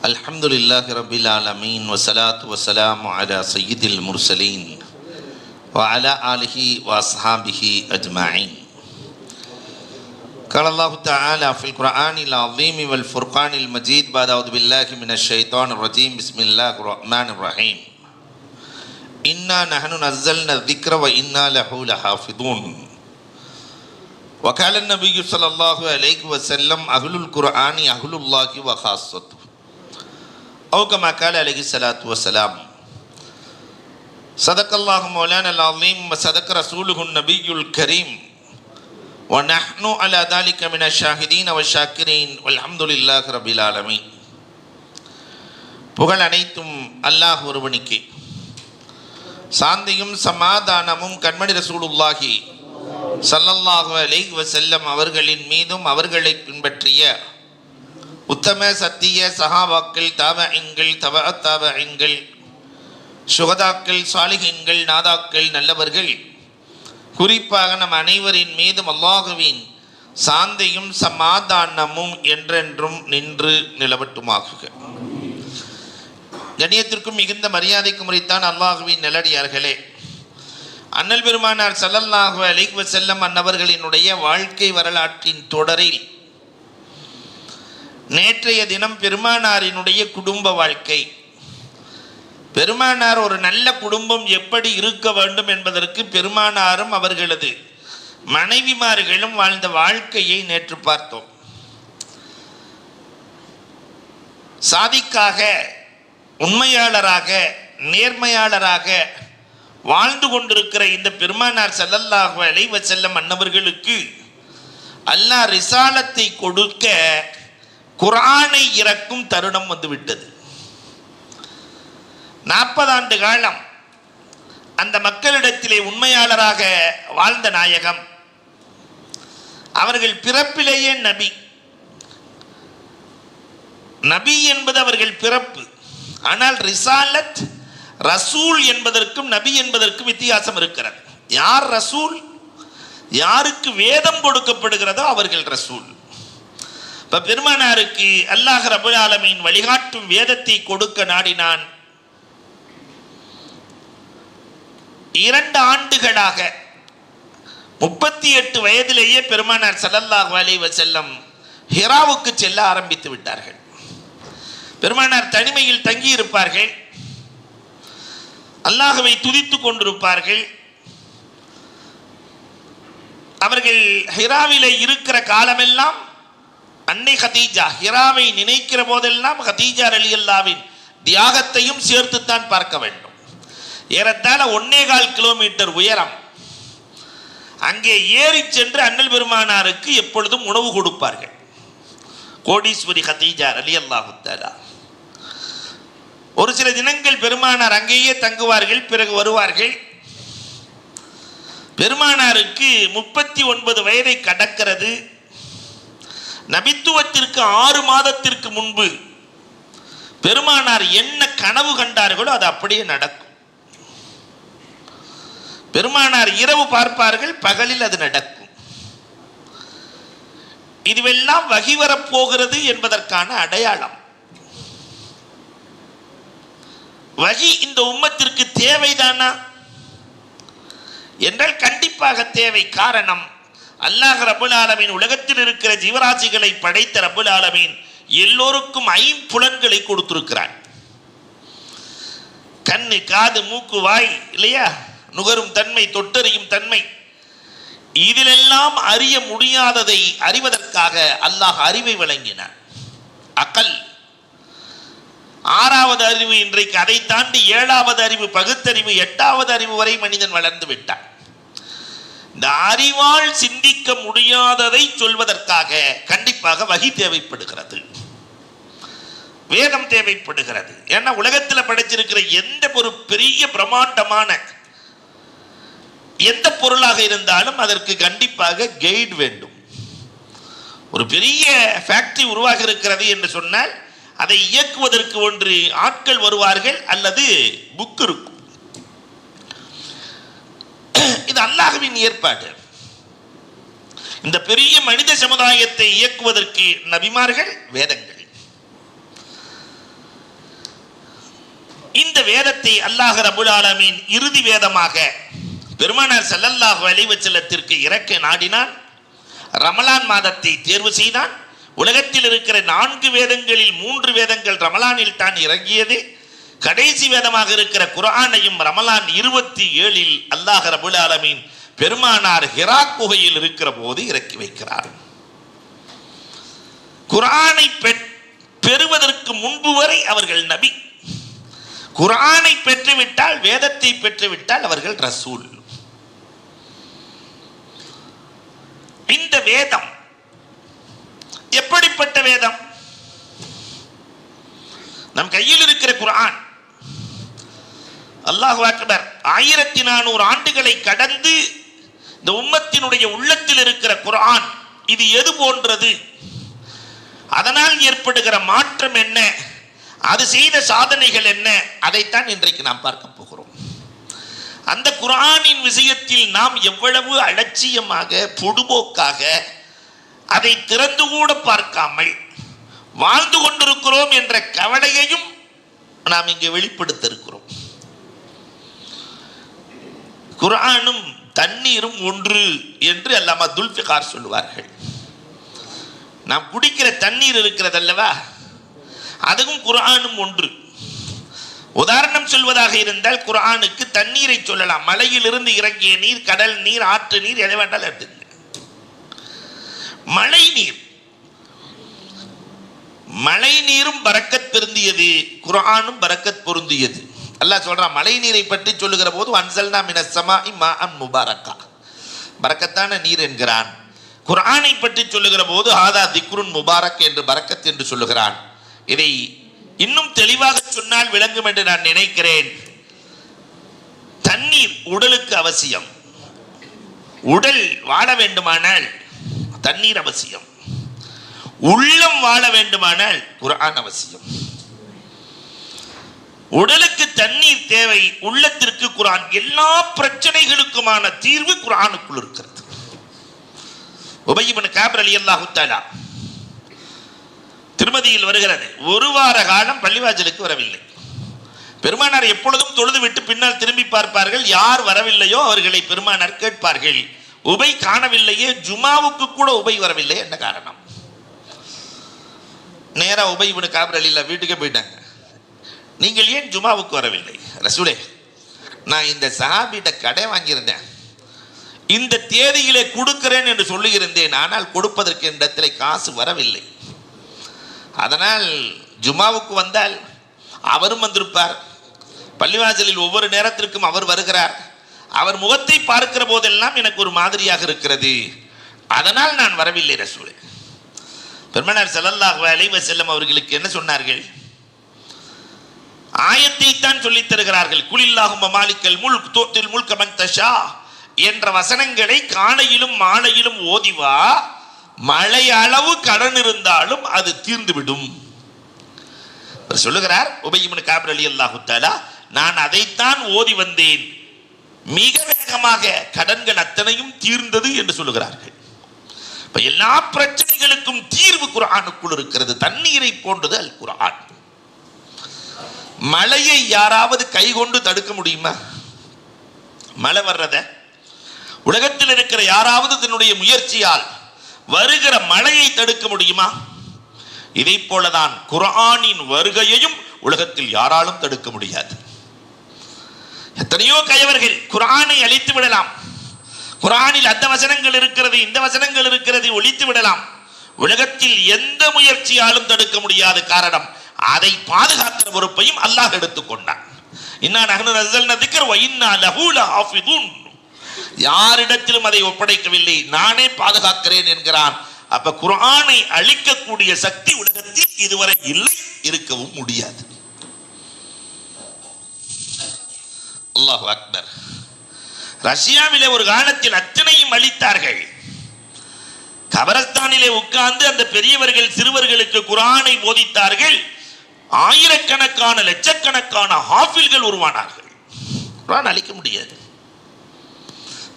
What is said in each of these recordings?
அல்ஹம்துலில்லாஹி ரப்பில் ஆலமீன் வஸ்ஸலாத்து வஸ்ஸலாமு அலா சய்யிதில் முர்சலீன் வ அலா ஆலிஹி வ அஸ்ஹாபிஹி அஜ்மஈன். قال الله تعالى في القرآن العظيم والفرقان المجيد بعد أعوذ بالله من الشيطان الرجيم بسم الله الرحمن الرحيم إنا نحن نزلنا الذكر وإنا له لحافظون. وقال النبي صلى الله عليه وسلم أهل القرآن أهل الله وخاصته أو كما قال عليه الصلاة والسلام. صدق الله مولانا العظيم وصدق رسوله النبي الكريم ونحن على ذلك من الشاهدين والشاكرين والحمد لله رب العالمين. புகழ் அனைத்தும் அல்லாஹ் ஒருவனுக்கே. சாந்தியும் சமாதானமும் கண்மணி ரசூலுல்லாஹி ஸல்லல்லாஹு அலைஹி வஸல்லம் அவர்களின் மீதும் அவர்களை பின்பற்றிய உத்தம சத்திய சஹாபாக்கள், தாபஈன்கள், தபஅத் தாபஈன்கள், சுஹதாக்கள், சாலிஹீன்கள், நாதாக்கள், நல்லவர்கள், குறிப்பாக நம் அனைவரின் மீதும் அல்லாஹுவின் சாந்தியும் சமாதானமும் என்றென்றும் நின்று நிலவட்டுமாகுக. கண்ணியத்திற்கும் மிகுந்த மரியாதைக்கும் உரித்தான் அல்லாஹுவின் நல்லடியார்களே, அண்ணல் பெருமானார் ஸல்லல்லாஹு அலைஹி வஸல்லம் அன்னவர்களினுடைய வாழ்க்கை வரலாற்றின் தொடரில் நேற்றைய தினம் பெருமானாரினுடைய குடும்ப வாழ்க்கை, பெருமானார் ஒரு நல்ல குடும்பம் எப்படி இருக்க வேண்டும் என்பதற்கு பெருமானாரும் அவர்களது மனைவிமார்களும் வாழ்ந்த வாழ்க்கையை நேற்று பார்த்தோம். சாதிக்காக, உண்மையாளராக, நேர்மையாளராக வாழ்ந்து கொண்டிருக்கிற இந்த பெருமானார் ஸல்லல்லாஹு அலைஹி வஸல்லம் அன்னவர்களுக்கு அல்லாஹ் ரிசாலத்தை கொடுக்க குர்ஆனை இறக்கும் தருணம் வந்துவிட்டது. 40 ஆண்டு காலம் அந்த மக்களிடத்திலே உண்மையாளராக வாழ்ந்த நாயகம் அவர்கள் பிறப்பிலேயே நபி. நபி என்பது அவர்கள் பிறப்பு. ஆனால் ரிசாலத், ரசூல் என்பதற்கும் நபி என்பதற்கும் வித்தியாசம் இருக்கிறது. யார் ரசூல்? யாருக்கு வேதம் கொடுக்கப்படுகிறதோ அவர்கள் ரசூல். இப்போ பெருமானாருக்கு அல்லாஹ் ரப்பல் ஆலமீன் வழிகாட்டும் வேதத்தை கொடுக்க நாடினான். 2 ஆண்டுகளாக 38 வயதிலேயே பெருமானார் ஸல்லல்லாஹு அலைஹி வஸல்லம் ஹிராவுக்கு செல்ல ஆரம்பித்து விட்டார்கள். பெருமானார் தனிமையில் தங்கி இருப்பார்கள், அல்லாஹ்வை துதித்து கொண்டிருப்பார்கள். அவர்கள் ஹிராவிலே இருக்கிற காலமெல்லாம் அன்னை ஹதீஜா, ஹிராவை நினைக்கிற போதெல்லாம் ஹதீஜா ரலியல்லாஹுவின் தியாகத்தையும் சேர்த்துத்தான் பார்க்க வேண்டும். ஏறத்தாழ 1.25 கிலோமீட்டர் உயரம். அங்கே ஏறி சென்று அண்ணல் பெருமானாருக்கு எப்பொழுதும் உணவு கொடுப்பார்கள். கோடீஸ்வரி ஹதீஜா ரலியல்லாஹு தஆலா. ஒரு சில தினங்கள் பெருமானார் அங்கேயே தங்குவார்கள், பிறகு வருவார்கள். பெருமானாருக்கு 39 வயதை கடக்கிறது. நபித்துவத்திற்கு 6 மாதத்திற்கு முன்பு பெருமானார் என்ன கனவு கண்டார்களோ அது அப்படியே நடக்கும். பெருமானார் இரவு பார்ப்பார்கள், பகலில் அது நடக்கும். இதுவெல்லாம் வகி வரப்போகிறது என்பதற்கான அடையாளம். வகி இந்த உம்மத்திற்கு தேவைதானா என்றால் கண்டிப்பாக தேவை. காரணம், அல்லாஹ் ரப்பல் ஆலமீன் உலகத்தில் இருக்கிற ஜீவராசிகளை படைத்த ரப்பல் ஆலமீன் எல்லோருக்கும் 5 புலன்களை கொடுத்திருக்கிறார். கண்ணு, காது, மூக்கு, வாய், இல்லையா? நுகரும் தன்மை, தொட்டறியும் தன்மை. இதிலெல்லாம் அறிய முடியாததை அறிவதற்காக அல்லாஹ் அறிவை வழங்கினார். அகல், 6வது அறிவு. இன்றைக்கு அதை தாண்டி 7வது அறிவு, பகுத்தறிவு, 8வது அறிவு வரை மனிதன் வளர்ந்து விட்டான். இந்த அறிவால் சிந்திக்க முடியாததை சொல்வதற்காக கண்டிப்பாக வகி தேவைப்படுகிறது, வேதம் தேவைப்படுகிறது. ஏன்னா உலகத்தில் படைச்சிருக்கிற எந்த ஒரு பெரிய பிரம்மாண்டமான எந்த பொருளாக இருந்தாலும் அதற்கு கண்டிப்பாக கைடு வேண்டும். ஒரு பெரிய ஃபேக்டரி உருவாக இருக்கிறது என்று சொன்னால் அதை இயக்குவதற்கு ஒன்று ஆட்கள் வருவார்கள் அல்லது புக் இருக்கும். இது அல்லாஹ்வின் ஏற்பாடு. இந்த பெரிய மனித சமுதாயத்தை இயக்குவதற்கு நபிமார்கள், வேதங்கள். வேதத்தை அல்லாஹ் ரப்புல் ஆலமீன் இறுதி வேதமாக பெருமானார் ஸல்லல்லாஹு அலைஹி வஸல்லத்திற்கு இறக்க நாடினான். ரமலான் மாதத்தை தேர்வு செய்தான். உலகத்தில் இருக்கிற 4 வேதங்களில் 3 வேதங்கள் ரமலானில் தான் இறங்கியது. கடைசி வேதமாக இருக்கிற குர்ஆனையும் ரமலான் 27 அல்லாஹ் ரப்புல் ஆலமீன் பெருமானார் ஹிரா குகையில் இருக்கிற போது இறக்கி வைக்கிறார். குர்ஆனை பெறுவதற்கு முன்பு வரை அவர்கள் நபி. குர்ஆனை பெற்றுவிட்டால், வேதத்தை பெற்றுவிட்டால் அவர்கள் ரசூல். இந்த வேதம் எப்படிப்பட்ட வேதம்? நம் கையில் இருக்கிற குர்ஆன், அல்லாஹு அக்பர், 1400 ஆண்டுகளை கடந்து இந்த உம்மத்தினுடைய உள்ளத்தில் இருக்கிற குர்ஆன் இது எது போன்றது? அதனால் ஏற்படுகிற மாற்றம் என்ன? அது செய்த சாதனைகள் என்ன? அதைத்தான் இன்றைக்கு நாம் பார்க்க போகிறோம். அந்த குர்ஆனின் விஷயத்தில் நாம் எவ்வளவு அலட்சியமாக, பொடுபோக்காக அதை திறந்து கூட பார்க்காமல் வாழ்ந்து கொண்டிருக்கிறோம் என்ற கவலையையும் நாம் இங்கே வெளிப்படுத்த இருக்கிறோம். குர்ஆனும் தண்ணீரும் ஒன்று என்று அல்லாமா துல்ஃபிகார் சொல்லுவார்கள். நாம் குடிக்கிற தண்ணீர் இருக்கிறது அல்லவா, அதுவும் குர்ஆனும் ஒன்று. உதாரணம் சொல்வதாக இருந்தால் குர்ஆனுக்கு தண்ணீரை சொல்லலாம். மலையிலிருந்து இறங்கிய நீர், கடல் நீர், ஆற்று நீர், எதை வேண்டால் எடுத்துங்க. மழை நீர், மழை நீரும் பரக்கத் பொருந்தியது, குர்ஆனும் பரக்கத் பொருந்தியது. அல்லாஹ் சொல்றான், மழை நீரை பற்றி சொல்லுகிற போது அன்சல்னா மினஸ் ஸமாஇ மாஅன் முபாரக்கா, பரக்கத்தான நீர் என்கிறான். குர்ஆனை பற்றி சொல்லுகிற போது ஹாதா திக்ருன் முபாரக் என்று பரக்கத் என்று சொல்லுகிறான். இதை இன்னும் தெளிவாக சொன்னால் விளங்கும் என்று நான் நினைக்கிறேன். தண்ணீர் உடலுக்கு அவசியம். உடல் வாழ வேண்டுமானால் தண்ணீர் அவசியம். உள்ளம் வாழ வேண்டுமானால் குர்ஆன் அவசியம். உடலுக்கு தண்ணீர் தேவை, உள்ளத்திற்கு குர்ஆன். எல்லா பிரச்சனைகளுக்குமான தீர்வு குர்ஆனுக்குள் இருக்கிறது. உபய் இப்னு கஅப் ரலியல்லாஹு தஆலா திருமதியில் வருகிறது. 1 வார காலம் பள்ளிவாசலுக்கு வரவில்லை. பெருமானார் எப்பொழுதும் தொழுது விட்டு பின்னால் திரும்பி பார்ப்பார்கள். யார் வரவில்லையோ அவர்களை பெருமானார் கேட்பார்கள், உபை காணவில்லையே, ஜுமாவுக்கு கூட உபை வரவில்லை, என்ன காரணம்? நேரா உபய் இப்னு கஅப் ரலியல்லாஹு வீட்டுக்கே போயிட்டாங்க. நீங்கள் ஏன் ஜுமாவுக்கு வரவில்லை? ரசூலே, நான் இந்த சஹாபிட்ட கடை வாங்கியிருந்தேன், இந்த தேதியிலே கொடுக்கிறேன் என்று சொல்லியிருந்தேன், ஆனால் கொடுப்பதற்கு இடத்திலே காசு வரவில்லை. அதனால் ஜுமாவுக்கு வந்தால் அவரும் வந்திருப்பார். பள்ளிவாசலில் ஒவ்வொரு நேரத்திற்கும் அவர் வருகிறார். அவர் முகத்தை பார்க்கிற போதெல்லாம் எனக்கு ஒரு மாதிரியாக இருக்கிறது, அதனால் நான் வரவில்லை ரசூலே. பெருமானார் ஸல்லல்லாஹு அலைஹி வஸல்லம் அவர்களுக்கு என்ன சொன்னார்கள்? ஆயத்தை தான் சொல்லித் தருகிறார்கள். குலில்லாஹும்ம மாலிக்கல் முல்க் துத்தில் முல்க மன் தஷா என்ற வசனங்களை காலையிலும் மாலையிலும் ஓதிவா, மழை அளவு கடன் இருந்தாலும் அது தீர்ந்துவிடும் சொல்லுகிறார் உபய் இப்னு கஅப் ரலியல்லாஹு தஆலா. நான் அதைத்தான் ஓதி வந்தேன், மிக வேகமாக கடன்கள் அத்தனையும் தீர்ந்தது என்று சொல்லுகிறார்கள். இப்ப எல்லா பிரச்சனைகளுக்கும் தீர்வு குர்ஆனுக்குள் இருக்கிறது. தண்ணீரை போன்றது அல் குர்ஆன். மழையை யாராவது கை கொண்டு தடுக்க முடியுமா? மழை வர்றத உலகத்தில் இருக்கிற யாராவது தன்னுடைய முயற்சியால் வருகிற மழையை தடுக்க முடியுமா? இதை போலதான் குர்ஆனின் வருகையையும் உலகத்தில் யாராலும் தடுக்க முடியாது. எத்தனையோ கயவர்கள் குர்ஆனை அழித்து விடலாம். குர்ஆனில் அந்த வசனங்கள் இருக்கிறது, இந்த வசனங்கள் இருக்கிறது, ஒழித்து விடலாம். உலகத்தில் எந்த முயற்சியாலும் தடுக்க முடியாத காரணம், அதை பாதுகாக்கிற பொறுப்பையும் அல்லாஹ் எடுத்துக்கொண்டான். இன்னா நஹ்னு நஸல்னா திக்ர வ இன்னா லஹு லஹாஃபிதுன். யாரிடத்திலும் அதை ஒப்படைக்கவில்லை, நானே பாதுகாக்கிறேன் என்கிறான். அப்ப குர்ஆனை அழிக்கக்கூடிய சக்தி உலகத்தில் இதுவரை இல்லை, இருக்கவும் முடியாது. அல்லாஹு அக்பர். ரஷ்யாவிலே ஒரு காலத்தில் அத்தனையும் அழித்தார்கள். கபரஸ்தானிலே உட்கார்ந்து அந்த பெரியவர்கள் சிறுவர்களுக்கு குர்ஆனை போதித்தார்கள். ஆயிரக்கணக்கான லட்சக்கணக்கான ஹாஃபில்கள் உருவானார்கள். குர்ஆன் அழிக்க முடியாது.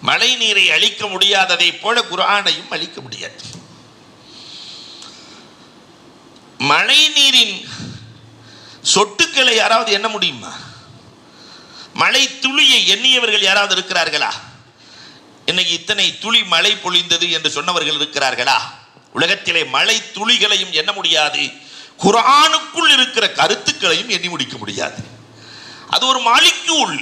மழை நீரை அழிக்க முடியாததை போல குர்ஆனையும் அழிக்க முடியாது. மழை நீரின் சொட்டுக்களை யாராவது எண்ண முடியுமா? மழை துளியை எண்ணியவர்கள் யாராவது இருக்கிறார்களா? இன்னைக்கு இத்தனை துளி மழை பொழிந்தது என்று சொன்னவர்கள் இருக்கிறார்களா? உலகத்திலே மழை துளிகளையும் எண்ண முடியாது, குர்ஆனுக்குள் இருக்கிற கருத்துக்களையும் எண்ணி முடிக்க முடியாது. அது ஒரு மாலிக்யூல்.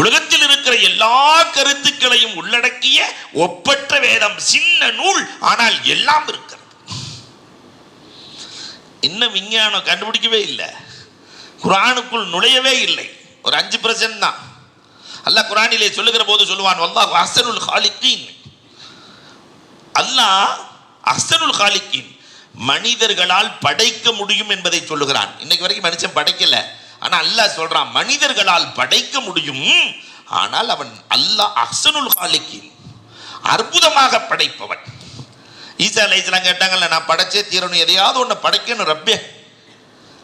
உலகத்தில் இருக்கிற எல்லா கருத்துக்களையும் உள்ளடக்கிய ஒப்பற்ற வேதம், சின்ன நூல், ஆனால் எல்லாம் இருக்கிறது. இன்னும் விஞ்ஞானம் கண்டுபிடிக்கவே இல்லை, குர்ஆனுக்குள் நுழையவே இல்லை. ஒரு 5% தான். அல்லாஹ் குர்ஆனிலே சொல்லுகிற போது சொல்லுவான், வல்லாஹு அஹ்ஸனுல் காலிகீன். அல்லாஹ் அஹ்ஸனுல் காலிகீன், மனிதர்களால் படைக்க முடியும் என்பதை சொல்லுகிறான். இன்னைக்கு வரைக்கும் மனுஷன் படைக்கல, ஆனா அல்லாஹ் சொல்றான் மனிதர்களால் படைக்க முடியும். ஆனால் அவன் அல்லாஹ் அஹ்ஸனுல் காலிகீன், அற்புதமாக படைப்பவன். ஈசா அலைஹிஸ்ஸலாம் கேட்டாங்கல்ல, நான் படைச்சே தீரணும், எதையாவது ஒன்று படைக்கணும் ரப்பே.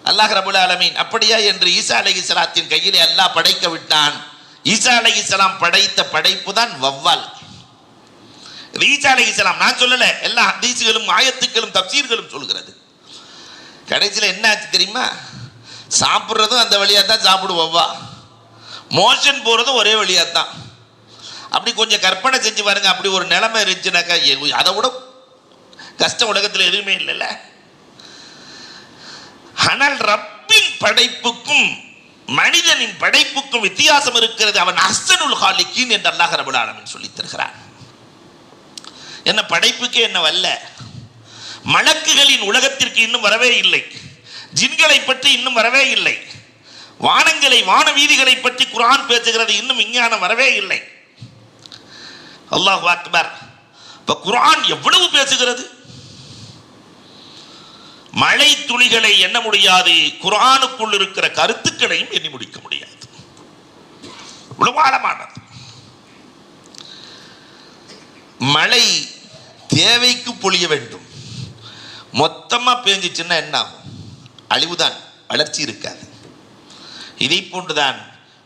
அல்லாஹ் ரப்புல் ஆலமீன் அப்படியா என்று ஈசா அலைஹிஸ்ஸலாத்தின் கையிலே அல்லாஹ் படைக்க விட்டான். ஈசா அலைஹிஸ்ஸலாம் படைத்த படைப்பு தான் வவ்வால். ஈசா அலைஹிஸ்ஸலாம் நான் சொல்லல, எல்லா ஹதீஸ்களும் ஆயத்துக்களும் தப்சீர்களும் சொல்கிறது. கடைசியில் என்ன ஆச்சு தெரியுமா? சாப்பிட்றதும் அந்த வழியாக தான் சாப்பிடுவா, மோஷன் போகிறதும் ஒரே வழியாக தான். அப்படி கொஞ்சம் கற்பனை செஞ்சு பாருங்க, அப்படி ஒரு நிலைமை இருந்துச்சுனாக்கா அதை விட கஷ்டம் உலகத்தில் எதுவுமே இல்லைல்ல. ஆனால் ரப்பின் படைப்புக்கும் மனிதனின் படைப்புக்கும் வித்தியாசம் இருக்கிறது. அவன் அஹ்ஸனுல் காலிகீன் என்று அல்லாஹ் ரப்பல் ஆலமீன் சொல்லி தருகிறான். என்ன படைப்புக்கே என்ன வல்ல, மலக்குகளின் உலகத்திற்கு இன்னும் வரவே இல்லை, ஜின்களை பற்றி இன்னும் வரவே இல்லை, வானங்களை வான வீதிகளை பற்றி குர்ஆன் பேசுகிறது, இன்னும் விஞ்ஞானம் வரவே இல்லை. அல்லாஹு அக்பர். இப்ப குர்ஆன் எவ்வளவு பேசுகிறது? மழை துளிகளை எண்ண முடியாது, குர்ஆனுக்குள் இருக்கிற கருத்துக்களையும் எண்ணி முடிக்க முடியாது. இவ்வளவு ஆழமானது. மழை தேவைக்கு பொழிய வேண்டும். மொத்தமா பேஞ்சிச்சுன்னா என்ன ஆகும்? அழிவுதான், வளர்ச்சி இருக்காது. இதை போன்றுதான்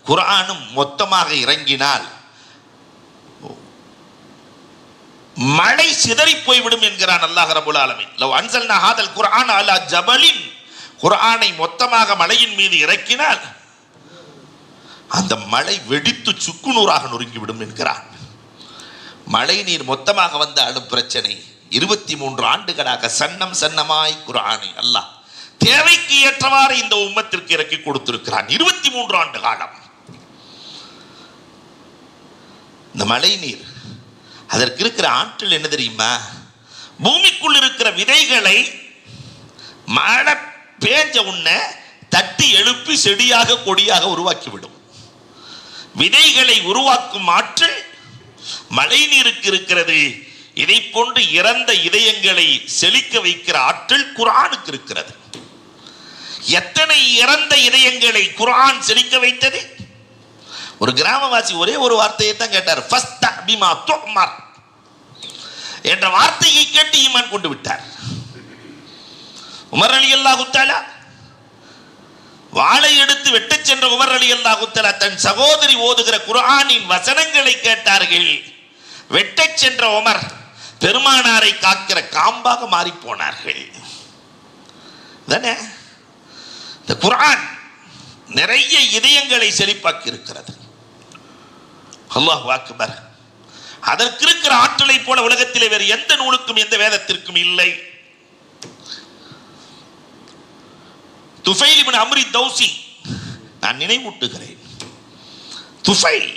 குர்ஆனும் மொத்தமாக இறங்கினால் மழை சிதறி போய்விடும் என்கிறான் அல்லாஹ் ரப்பல் ஆலமீன். லவ் அன்ஸல்னா ஹாதல் குர்ஆன் அலா ஜபலின், குர்ஆனை மொத்தமாக மலையின் மீது இறக்கினால் அந்த மழை வெடித்து சுக்குநூறாக நொறுங்கிவிடும் என்கிறான். மழை நீர் மொத்தமாக வந்தாலும் பிரச்சனை. 23 ஆண்டுகளாக சன்னம் சன்னமாய் குர்ஆனை அல்லாஹ் தேவைக்கு ஏற்றவாறு இந்த உம்மத்திற்கு இறக்கி கொடுத்திருக்கிறான். 23 ஆண்டு காலம். இந்த மழை நீர், அதற்கு இருக்கிற ஆற்றல் என்ன தெரியுமா? பூமிக்குள் இருக்கிற விதைகளை மழை பேஞ்ச உடனே தட்டி எழுப்பி செடியாக கொடியாக உருவாக்கிவிடும். விதைகளை உருவாக்கும் ஆற்றல் மழை நீருக்கு இருக்கிறது. இதை போன்று இறந்த இதயங்களை செழிக்க வைக்கிற ஆற்றல் குர்ஆனுக்கு இருக்கிறது. எத்தனை இறந்த இதயங்களை குர்ஆன் செழிக்க வைத்தது? ஒரு கிராமவாசி ஒரே ஒரு வார்த்தையை தான் கேட்டார், ஃபஸ்த பிமா துஅமர் என்ற வார்த்தையை கேட்டு ஈமான் கொண்டு விட்டார். உமர் ரலியல்லாஹு தஆலா, வாளை எடுத்து வெட்டச் சென்ற உமர் ரலியல்லாஹு தஆலா தன் சகோதரி ஓதுகிற குர்ஆனின் வசனங்களை கேட்டார்கள். வெட்டச் சென்ற உமர் பெருமானாரை காக்கிற காம்பாக மாறி போனார்கள். தானே இந்த குர்ஆன் நிறைய இதயங்களை செழிப்பாக்கி இருக்கிறது. அல்லாஹு அக்பர். அதற்கு இருக்கிற ஆற்றலை போல உலகத்திலே வேறு எந்த நூலுக்கும் எந்த வேதத்திற்கும் இல்லை. துஃபைல் இப்னு அம்ரி தௌசி நான் நினைவூட்டுகிறேன். துஃபைல்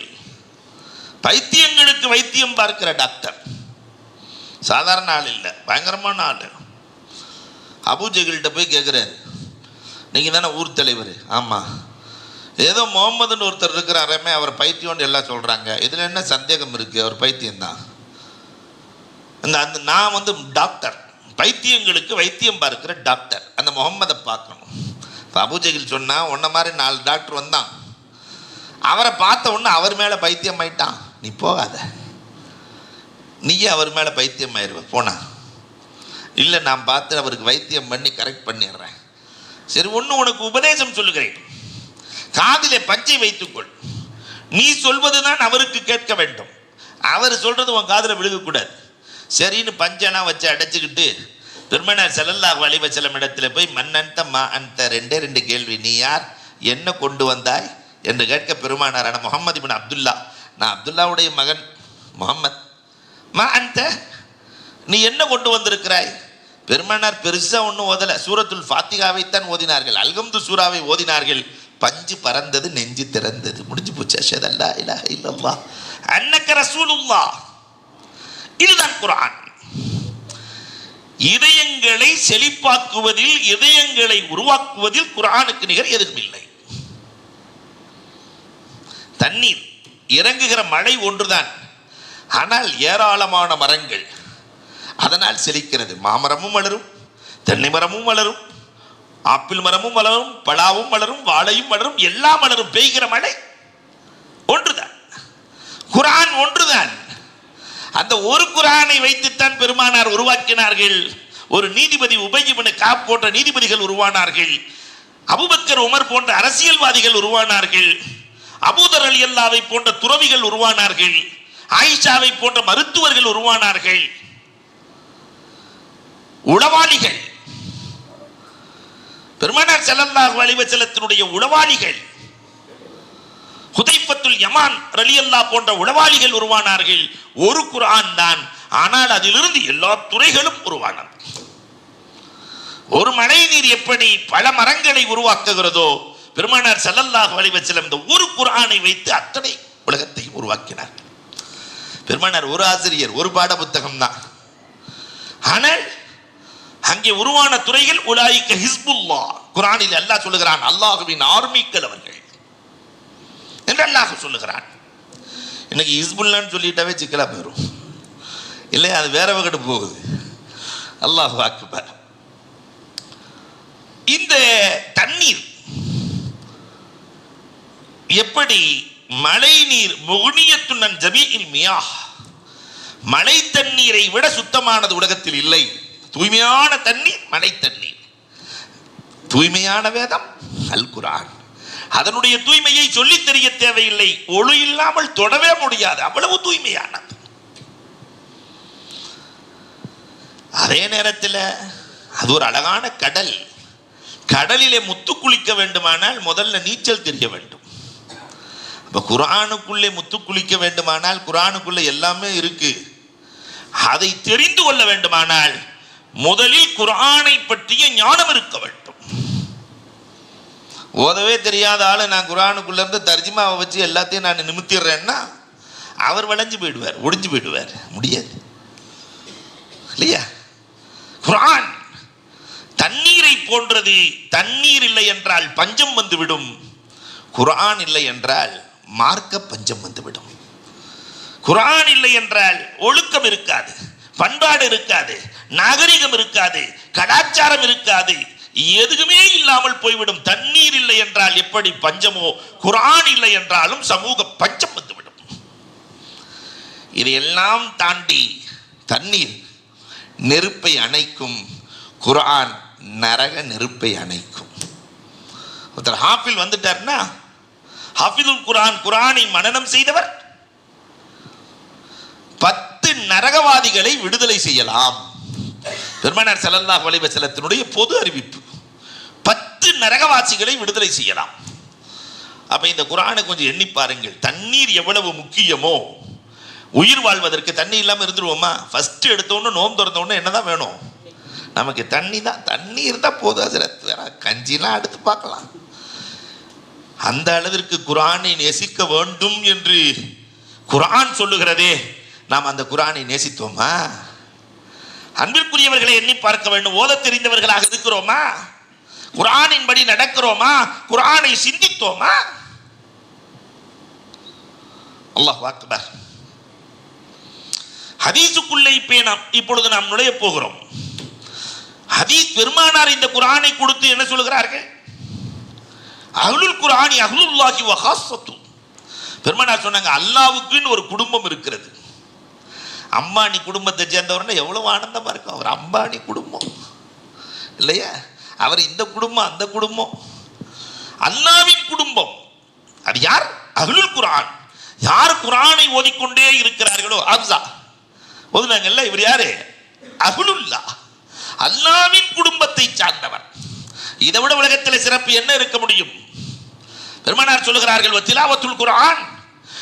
பைத்தியங்களுக்கு வைத்தியம் பார்க்கிற டாக்டர். சாதாரண ஆள் இல்லை, பயங்கரமான ஆள். அபூஜஹல்கிட்ட போய் கேட்குறாரு, நீங்க தானே ஊர் தலைவர்? ஆமா. ஏதோ முகமதுன்னு ஒருத்தர் இருக்கிறாரமே, அவர் பைத்தியம்னு எல்லாம் சொல்றாங்க, இதுல என்ன சந்தேகம் இருக்கு? அவர் பைத்தியம்தான். அந்த நான் வந்து டாக்டர், பைத்தியங்களுக்கு வைத்தியம் பார்க்கிற டாக்டர். அந்த முகம்மதை பார்க்கணும். அபூஜஹல் சொன்னா, உன்ன மாதிரி 4 டாக்டர் வந்தான், அவரை பார்த்த உடனே அவர் மேல பைத்தியம் ஆயிட்டான். நீ போகாத, நீயே அவர் மேல பைத்தியம் ஆயிடுவ. போனா இல்லை, நான் பார்த்து அவருக்கு வைத்தியம் பண்ணி கரெக்ட் பண்ணிடுறேன். சரி, ஒன்று உனக்கு உபதேசம் சொல்லுகிறேன், காதிலே பஞ்சை வைத்துக்கொள். நீ சொல்வதுதான் அவருக்கு கேட்க வேண்டும், அவர் சொல்றது உன் காதில் விழுகக்கூடாது. சரின்னு பஞ்செல்லாம் வச்சு அடைச்சிக்கிட்டு பெருமானார் ஸல்லல்லாஹு அலைஹி வஸல்லம் இடத்துல போய் மன்னன்த மா அந்த 2 கேள்வி. நீ யார்? என்ன கொண்டு வந்தாய்? என்று கேட்க பெருமானாரான முகமது இப்னு அப்துல்லா, நான் அப்துல்லாவுடைய மகன் முகம்மது, மா அந்த நீ என்ன கொண்டு வந்திருக்கிறாய்? பெருமானார் பெருசா ஒன்றும் ஓதல, சூரத்துல் ஃபாத்திகாவைத்தான் ஓதினார்கள், அல்ஹம்து சூராவை ஓதினார்கள். பஞ்சு பறந்தது, நெஞ்சு திறந்தது, முடிஞ்சு போச்சு. அஷ்ஹது அல்லா இலாஹ இல்லல்லாஹ் அன்னக ரசூலுல்லாஹ். இதுதான் குர்ஆன். இதயங்களை செழிப்பாக்குவதில், இதயங்களை உருவாக்குவதில் குர்ஆனுக்கு நிகர் எதுவும் இல்லை. தண்ணீர் இறங்குகிற மழை ஒன்றுதான், ஆனால் ஏராளமான மரங்கள் அதனால் செழிக்கிறது. மாமரமும் வளரும், தென்னை மரமும் வளரும், ஆப்பிள் மரமும் வளரும், பலாவும் வளரும், வாழையும் வளரும், எல்லாம் வளரும். பெய்கிற மழை ஒன்றுதான், குர்ஆன் ஒன்றுதான். அந்த ஒரு குர்ஆனை வைத்துத்தான் பெருமானார் உருவாக்கினார்கள். ஒரு நீதிபதி உபய் இப்னு கஅப் போன்ற நீதிபதிகள் உருவானார்கள். அபூபக்கர் உமர் போன்ற அரசியல்வாதிகள் உருவானார்கள். அபூதர் ரலியல்லாஹு போன்ற துறவிகள் உருவானார்கள். ஆயிஷாவை போன்ற மருத்துவர்கள் உருவானார்கள். உளவாளிகள், பெருமானார் ஸல்லல்லாஹு அலைஹி வஸல்லத்தினுடைய உளவாளிகள், ஹுதைஃபத்துல் யமான் ரலியல்லாஹு போன்ற உளவாளிகள் உருவானார்கள். ஒரு குர்ஆன் தான், ஆனால் அதிலிருந்து எல்லா துறைகளும் உருவானது. ஒரு மழை நீர் எப்படி பல மரங்களை உருவாக்குகிறதோ, பெருமானார் ஸல்லல்லாஹு அலைஹி வஸல்லம் இந்த ஒரு குர்ஆனை வைத்து அத்தனை உலகத்தையும் உருவாக்கினார். பெருமானார் ஒரு ஆசிரியர், ஒரு பாட புத்தகம் தான், ஆனால் அங்கே உருவான துறைகள் உலாயிக ஹிஸ்புல்லாஹ். குர்ஆனில் அல்லாஹ் சொல்லுகிறான், அல்லாஹ்வின் ஆர்மிக்கள் அவர்கள் என்று அல்லாஹ் சொல்லுகிறான். இன்னைக்கு ஹிஸ்புல்லான்னு சொல்லிட்டாவே சிக்கலா போயிடும் இல்லையா? அது வேற வகட்டு போகுது. அல்லாஹ் அக்பர். இந்த தண்ணீர் எப்படி மழை நீர் முக்னியத்துன் ஜமீஇல் மியாஹ், மழை தண்ணீரை விட சுத்தமானது உலகத்தில் இல்லை. தூய்மையான தண்ணீர் மழை தண்ணீர். தூய்மையான வேதம் அல் குர்ஆன். அதனுடைய தூய்மையை சொல்லி தெரிய தேவையில்லை. ஒளி இல்லாமல் தொடவே முடியாது, அவ்வளவு தூய்மையானது. அதே நேரத்தில் அது ஒரு அழகான கடல். கடலிலே முத்து குளிக்க வேண்டுமானால் முதல்ல நீச்சல் தெரிய வேண்டும். அப்ப குர்ஆனுக்குள்ளே முத்து குளிக்க வேண்டுமானால் குர்ஆனுக்குள்ளே எல்லாமே இருக்கு. அதை தெரிந்து கொள்ள வேண்டுமானால் முதலில் குர்ஆனை பற்றிய ஞானம் இருக்க வேண்டும். ஓதவே தெரியாத ஆளு நான் குர்ஆனுக்குள்ள இருந்து தர்ஜிமாவை வச்சு எல்லாத்தையும் நான் நிமித்திடுறேன்னா அவர் வளைஞ்சு போயிடுவார், ஒடிஞ்சு போயிடுவார். முடியாது இல்லையா? குர்ஆன் தண்ணீரை போன்றது. தண்ணீர் இல்லை என்றால் பஞ்சம் வந்துவிடும். குர்ஆன் இல்லை என்றால் மார்க்க பஞ்சம் வந்துவிடும். குர்ஆன் இல்லை என்றால் ஒழுக்கம் இருக்காது, பண்பாடு இருக்காது, நாகரிகம் இருக்காது, கலாச்சாரம் இருக்காது, எதுவுமே இல்லாமல் போய்விடும். தண்ணீர் இல்லை என்றால் எப்படி பஞ்சமோ, குர்ஆன் இல்லை என்றாலும் சமூக பஞ்சம் வந்துவிடும். இதையெல்லாம் தாண்டி தண்ணீர் நெருப்பை அணைக்கும், குர்ஆன் நரக நெருப்பை அணைக்கும். ஒருத்தர் ஹாஃபில் வந்துட்டார்னா, ஹாஃபிதுல் குர்ஆன், குர்ஆனை மனனம் செய்தவர் 10 நரகவாதிகளை விடுதலை செய்யலாம். பெருமானார் ஸல்லல்லாஹு அலைஹி வஸல்லத்தினுடைய பொது அறிவிப்பு, 10 நரகவாசிகளை விடுதலை செய்யலாம். அப்ப இந்த குர்ஆனை கொஞ்சம் எண்ணி பாருங்கள். தண்ணீர் எவ்வளவு முக்கியமோ, உயிர் வாழ்வதற்கு தண்ணி இல்லாமல் இருந்துருவோமா? ஃபர்ஸ்ட் எடுத்தோன்னு நோன்பு திறந்தோன்னு என்னதான் வேணும் நமக்கு? தண்ணி தான். தண்ணீர் தான் போதும். அதில் வேற கஞ்சிலாம் எடுத்து பார்க்கலாம். அந்த அளவிற்கு குர்ஆனை நேசிக்க வேண்டும் என்று குர்ஆன் சொல்லுகிறதே, நாம் அந்த குர்ஆனை நேசித்தோமா? அன்பிற்குரியவர்களை எண்ணி பார்க்க வேண்டும். ஓத தெரிந்தவர்களாக இருக்கிறோமா? குர்ஆனின் படி நடக்கிறோமா? குர்ஆனை சிந்தித்தோமா? அல்லாஹ் அக்பர். ஹதீஸுக்குள்ளே இப்பொழுது நாம் நுழைய போகிறோம். ஹதீஸ் பெருமானார் இந்த குர்ஆனை கொடுத்து என்ன சொல்கிறார்கள்? அஹ்லுல் குர்ஆனி அஹ்லுல்லாஹி வ ஹாஸத்து. பெருமானார் சொன்னாங்க, அல்லாஹ்வுக்குன்னு ஒரு குடும்பம் இருக்கிறது. அம்பானி குடும்பத்தை சேர்ந்தவர்னா எவ்வளவு ஆனந்தமா இருக்கும். அவர் அம்பானி குடும்பம் இல்லையா? அவர் இந்த குடும்பம், அந்த குடும்பம், அல்லாஹ்வின் குடும்பம். அது யார்? அஹ்லுல் குர்ஆன். யார் குர்ஆனை ஓதிக்கொண்டே இருக்கிறார்களோ, ஹப்ஸா ஓதுனாங்கல்ல, இவர் யாரு? அஹ்லுல்லாஹ், அல்லாஹ்வின் குடும்பத்தை சார்ந்தவர். இதை விட உலகத்தில் சிறப்பு என்ன இருக்க முடியும்? பெருமானார் சொல்லுகிறார்கள் வத்திலாவத்துல் குர்ஆன்,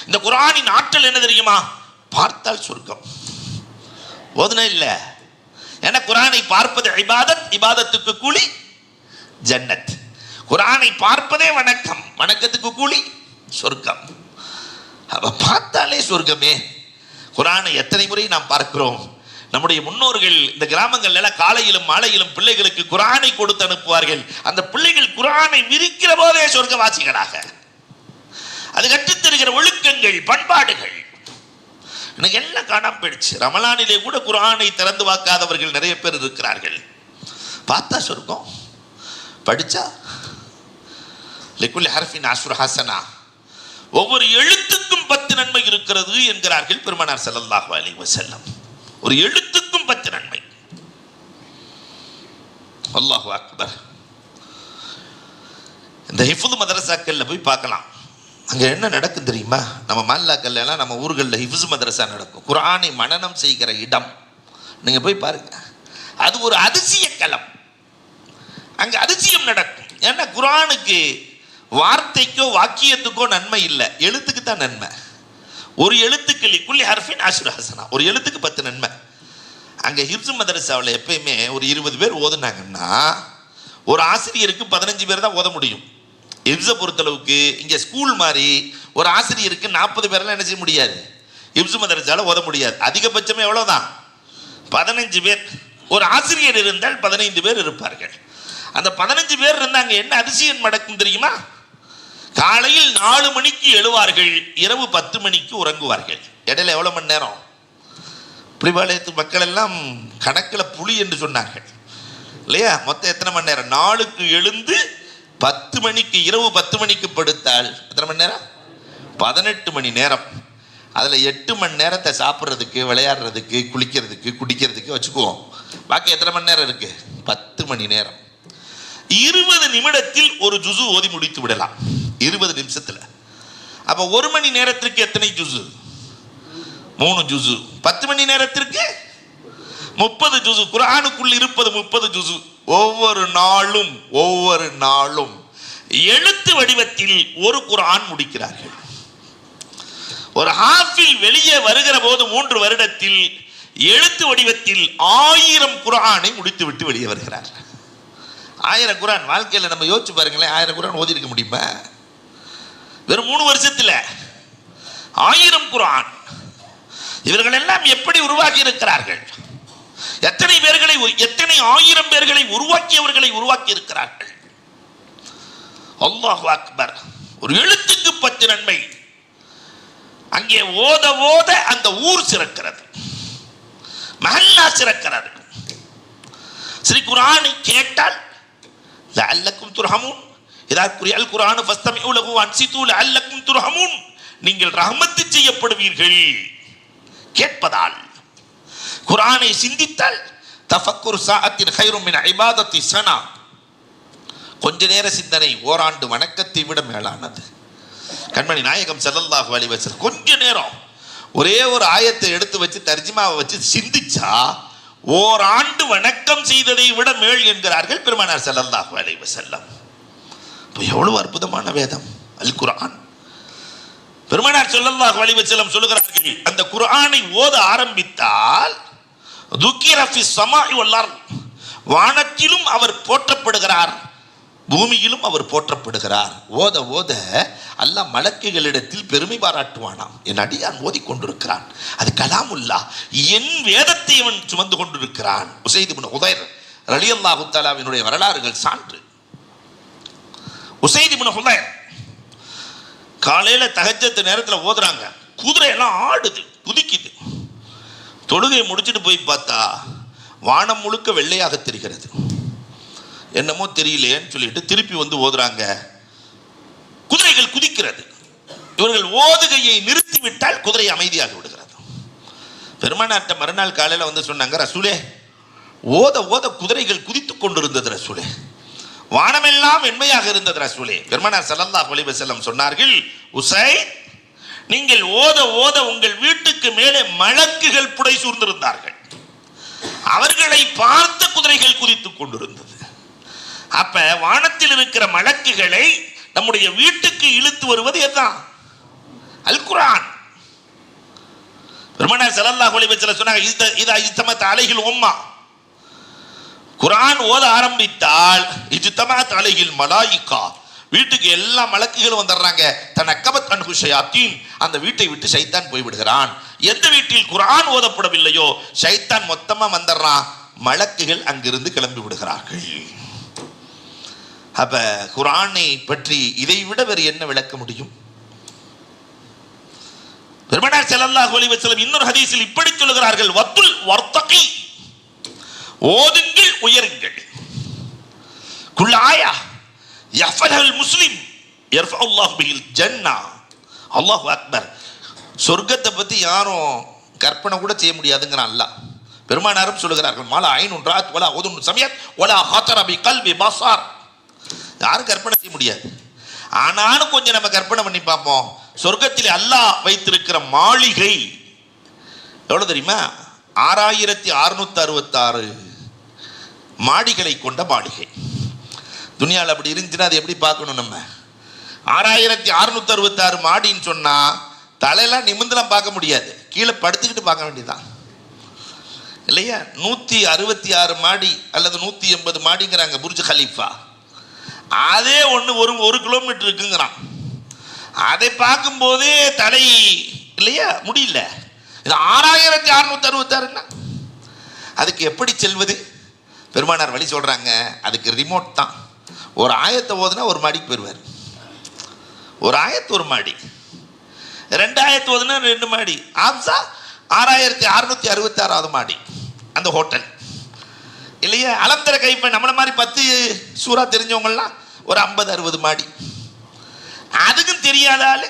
இந்த குர்ஆனின் ஆற்றல் என்ன தெரியுமா? பார்த்தால் சொர்க்கம். ஓதுனா இல்ல, ஏன்னா குர்ஆனை பார்ப்பது இபாதத், இபாதத்துக்கு கூலி ஜன்னத். குர்ஆனை பார்ப்பதே வணக்கம், வணக்கத்துக்கு கூலி சொர்க்கம். அப்ப பார்த்தாலே சொர்க்கமே. குர்ஆனை எத்தனை முறை நாம் பார்க்கிறோம். நம்முடைய முன்னோர்கள் இந்த கிராமங்கள் எல்லாம் காலையிலும் மாலையிலும் பிள்ளைகளுக்கு குர்ஆனை கொடுத்து அனுப்புவார்கள். அந்த பிள்ளைகள் குர்ஆனை விரிக்கிற போதே சொர்க்கவாசிகளாக. அது கற்றுத்தருகிற ஒழுக்கங்கள், பண்பாடுகள் எனக்கு எல்லாம் காணாம போயிடுச்சு. ரமலானிலே கூட குர்ஆனை திறந்து பார்க்காதவர்கள் நிறைய பேர் இருக்கிறார்கள். பார்த்தா சொர்க்கம், படிச்சா லிக்குல்லி ஹர்ஃபின் அஷ்ரு ஹஸனா, ஒவ்வொரு எழுத்துக்கும் 10 நன்மை இருக்கிறது என்கிறார்கள் பெருமானார் ஸல்லல்லாஹு அலைஹி வஸல்லம். ஒரு எழுத்துக்கும் 10 நன்மை. அல்லாஹு அக்பர். இந்த ஹிஃபுல் மதரசாக்கள்ல போய் பார்க்கலாம். அங்க என்ன நடக்கும் தெரியுமா? நம்ம மல்லாக்கல்ல எல்லாம், நம்ம ஊர்களில் ஹிஃபுஸ் மதரசா நடக்கும். குர்ஆனை மனனம் செய்கிற இடம் நீங்க போய் பாருங்க. அது ஒரு அதிசய களம். அங்க அதிசயம் நடக்கும். ஏன்னா குர்ஆனுக்கு வார்த்தைக்கோ வாக்கியத்துக்கோ நன்மை இல்லை, எழுத்துக்கு தான் நன்மை. ஒரு எழுத்துக்கு லிக்குல்லி ஹர்ஃபின் அஷ்ரு ஹஸனா, ஒரு எழுத்துக்கு 10 நன்மை. அங்கே ஹிஃப்ஸ் மதரசாவில் எப்பயுமே ஒரு 20 பேர் ஓதுனாங்கன்னா ஒரு ஆசிரியருக்கு 15 பேர் தான் ஓத முடியும். ஹிஃப்ஸை பொறுத்தளவுக்கு இங்கே ஸ்கூல் மாதிரி ஒரு ஆசிரியருக்கு 40 பேரெல்லாம் என்ன செய்ய முடியாது, ஹிஃப்ஸ் மதரசாவில் ஓத முடியாது. அதிகபட்சமே எவ்வளோதான், 15 பேர். ஒரு ஆசிரியர் இருந்தால் 15 பேர் இருப்பார்கள். அந்த 15 பேர் இருந்தாங்க. என்ன அதிசயம் நடக்கும் தெரியுமா? காலையில் 4 மணிக்கு எழுவார்கள், இரவு 10 மணிக்கு உறங்குவார்கள். இடையில எவ்வளவு மணி நேரம்? புலிபாளையத்து மக்கள் எல்லாம் கணக்கில் புலி என்று சொன்னார்கள் இல்லையா? மொத்தம் எத்தனை மணி நேரம்? 4க்கு எழுந்து 10 மணிக்கு, இரவு 10 மணிக்கு படுத்தால் எத்தனை மணி நேரம்? 18 மணி நேரம். அதில் 8 மணி நேரத்தை சாப்பிட்றதுக்கு, விளையாடுறதுக்கு, குளிக்கிறதுக்கு, குடிக்கிறதுக்கு வச்சுக்குவோம். பாக்கி எத்தனை மணி நேரம் இருக்கு? 10 மணி நேரம். 20 நிமிடத்தில் ஒரு ஜுசு ஓதி முடித்து விடலாம். 20 நிமிஷத்துல. அப்ப 1 மணி நேரத்திற்கு எத்தனை ஜுசு? 3 ஜுசு. 10 மணி நேரத்திற்கு 30 ஜுசு. குர்ஆனுக்குள் இருப்பது 30 ஜுசு. ஒவ்வொரு நாளும் எழுத்து வடிவத்தில் ஒரு குர்ஆன் முடிக்கிறார்கள். ஒரு ஹாஃபில் வெளியே வருகிற போது 3 வருடத்தில் எழுத்து வடிவத்தில் 1000 குர்ஆனை முடித்து விட்டு வெளியே வருகிறார். 1000 குர்ஆன். வாழ்க்கையில் நம்ம யோசிச்சு பாருங்களேன், 1000 குர்ஆன் ஓதி இருக்க முடியுமா? வெறும் 3 வருஷத்தில் 1000 குர்ஆன். இவர்கள் எல்லாம் எப்படி உருவாக்கி இருக்கிறார்கள்? எத்தனை 1000 பேர்களை உருவாக்கியவர்களை உருவாக்கி இருக்கிறார்கள். அல்லாஹு அக்பர். ஒரு எழுத்துக்கு 10 நன்மை. அங்கே ஓத ஓத அந்த ஊர் சிறக்கிறது, மஹல்லா சிறக்கிறது. ஸ்ரீ குர்ஆனை கேட்டால் லஅல்லக்கும் துர்ஹமூன், இதா குரிஅல் குர்ஆன் ஃபஸ்தமிஉ லஹு வன்சிது லஅல்லக்கும் துர்ஹமூன், நீங்கள் ரஹ்மத்து செய்யப்படுவீர்கள். கேட்பதால். குர்ஆனை சிந்தித்தால் தஃபக்குர் சாஅத்தின் கைரும் மின் இபாதத்தி ஸனா, கொஞ்ச நேர சிந்தனை ஓராண்டு வணக்கத்தை விட மேலானது. கண்மணி நாயகம் ஸல்லல்லாஹு அலைஹி வஸல்லம் கொஞ்ச நேரம் ஒரே ஒரு ஆயத்தை எடுத்து வச்சு தர்ஜிமாவை வச்சு சிந்திச்சா ஓராண்டு வணக்கம் செய்ததை விட மேல் என்கிறார்கள் பெருமானார் ஸல்லல்லாஹு அலைஹி வஸல்லம். எவ்வளவு அற்புதமான வேதம் அல் குர்ஆன். பெருமானார் ஸல்லல்லாஹு அலைஹி வஸல்லம் சொல்லுகிறார்கள், அந்த குர்ஆனை ஓத ஆரம்பித்தால் துக்கிர ஃபிஸ் ஸமாஇ வல் அர்த், வானத்திலும் அவர் போற்றப்படுகிறார், பூமியிலும் அவர் போற்றப்படுகிறார். ஓத ஓத அல்லாஹ் மலக்குகளிடத்தில் பெருமை பாராட்டுவானாம். என் அடியான் ஓதிக்கொண்டிருக்கிறான், அது கலாமுல்லாஹ், என் வேதத்தை அவன் சுமந்து கொண்டிருக்கிறான். உஸைத் இப்னு ஹுதைர் ரலியல்லாஹு தஆலாவினுடைய வரலாறுகள் சான்று. உஸைத் இப்னு ஹுதைர் காலையில தஹஜ்ஜத் நேரத்தில் ஓதுறாங்க. குதிரை எல்லாம் ஆடுது, குதிக்குது. தொழுகை முடிச்சுட்டு போய் பார்த்தா வானம் முழுக்க வெள்ளையாக தெரிகிறது. என்னமோ தெரியலையேன்னு சொல்லிட்டு திருப்பி வந்து ஓதுறாங்க. குதிரைகள் குதிக்கிறது. இவர்கள் ஓதுகையை நிறுத்திவிட்டால் குதிரை அமைதியாக விடுகிறது. பெருமானார்ட்ட மறுநாள் காலையில் வந்து சொன்னாங்க, ரசூலே, ஓத ஓத குதிரைகள் குதித்து கொண்டிருந்தது ரசூலே, வானமெல்லாம் வெண்மையாக இருந்தது ரசூலே. பெருமானார் ஸல்லல்லாஹு அலைஹி வஸல்லம் சொன்னார்கள், உஸைத், நீங்கள் ஓத ஓத உங்கள் வீட்டுக்கு மேலே மலக்குகள் புடை சூழ்ந்திருந்தார்கள், அவர்களை பார்த்த குதிரைகள் குதித்துக் கொண்டிருந்தது. அப்ப வானத்தில் இருக்கிற மலக்குகளை நம்முடைய வீட்டுக்கு இழுத்து வருவது எதுதான்? அல் குர்ஆன். பெருமானார் ஸல்லல்லாஹு அலைஹி வஸல்லம் சொன்னாங்க, இதா இஜ்தமத் அலைஹில் உம்மா, குர்ஆன் ஓத ஆரம்பித்தால் இஜ்தமத் அலைஹில் மலாயிகா, வீட்டுக்கு எல்லா மலக்குகளும் வந்துடுறாங்க. தனக்கபத் அன்ஹு ஷயாத்தீன், அந்த வீட்டை விட்டு ஷைத்தான் போய்விடுகிறான். எந்த வீட்டில் குர்ஆன் ஓதப்படவில்லையோ ஷைத்தான் மொத்தமா வந்துடுறான், மலக்குகள் அங்கிருந்து கிளம்பி விடுகிறார்கள். அப்ப குர்ஆனை பற்றி இதை விட வேறு என்ன விளக்க முடியும்? பெருமானார் ஸல்லல்லாஹு அலைஹி வஸல்லம் இன்னொரு ஹதீஸில் இப்படி சொல்கிறார்கள், வத்துல் வர்தகி, ஓதுங்கள் உயருங்கள். குல் ஆயா யஃபல் முஸ்லிம் யர்ஃபுல்லாஹு பிஹில் ஜன்னah. அல்லாஹு அக்பர். சொர்க்கத்தை பத்தி யாரும் கற்பனை கூட செய்ய முடியாதுங்கிறான் அல்லாஹ். பெருமானாரும் சொல்லுகிறார்கள், மாலா ஐனுன் ராத் வலா உதுன் சமியத் வலா ஹதர பி கல்பி பஸார். யாரும் கற்பனை செய்ய முடியாது. ஆனாலும் கொஞ்சம் நம்ம கற்பனை பண்ணி பார்ப்போம். சொர்க்கத்தில் அல்லாஹ் வைத்திருக்கிற மாளிகை எவ்வளவு தெரியுமா? 6666 மாடிகளை கொண்ட மாளிகை. துனியாவில் அப்படி இருந்துச்சுன்னா அது எப்படி பார்க்கணும்? நம்ம 6666 மாடின்னு சொன்னா தலையெல்லாம் நிமிந்தெல்லாம் பார்க்க முடியாது, கீழே படுத்துக்கிட்டு பார்க்க வேண்டியதுதான் இல்லையா? 166 மாடி அல்லது 180 மாடிங்கிறாங்க புர்ஜ் கலீஃபா. அதே ஒரு கிலோமீட்டர் இருக்குங்கிறான். அதை பார்க்கும் போதே தலை இல்லையா முடியல. இது 6666. அதுக்கு எப்படி செல்வது? பெருமானார் வழி சொல்றாங்க, அதுக்கு ரிமோட் தான். ஒரு ஆயத்தை ஓதுனா ஒரு மாடிக்கு போயிடுவார். ஒரு ஆயத்து ஒரு மாடி, 2 ஆயத்து ஓதுனா 2 மாடி. ஆம்சா 6666வது மாடி அந்த ஹோட்டல் இல்லையா? அலந்தர கைப்ப நம்மள மாதிரி 10 சூறா தெரிஞ்சவங்கலாம் ஒரு 50-60 மாடி. அதுக்கும் தெரியாதால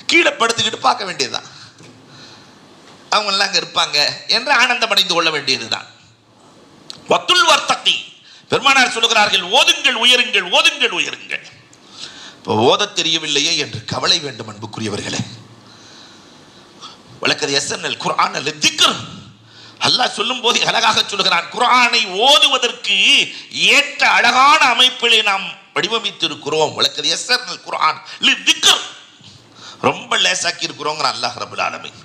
கீழே படுத்துக்கிட்டு பார்க்க வேண்டியதுதான். அவங்கெல்லாம் அங்கே இருப்பாங்க என்று ஆனந்தம் அடைந்து கொள்ள வேண்டியதுதான். வத்துல் வர்தகி, பெருமானார் சொல்லுகிறார்கள், ஓதுங்கள் உயருங்கள், ஓதுங்கள் உயருங்கள். இப்போ ஓத தெரியவில்லையே என்று கவலை வேண்டும் அன்புக்குரியவர்களே. வலக்கத் யஸ்ஸர்னல் குர்ஆன லித்திக்ர். அல்லாஹ் சொல்லும் போது அழகாக சொல்லுகிறான், குர்ஆனை ஓதுவதற்கு ஏற்ற அழகான அமைப்பிலே நாம் வடிவமைத்திருக்கிறோம். வலக்கத் யஸ்ஸர்னல் குர்ஆன் லித்திக்ர், ரொம்ப லேசாக்கி இருக்கிறோங்கிறான் அல்லாஹ் ரப்பல் ஆலமீன்.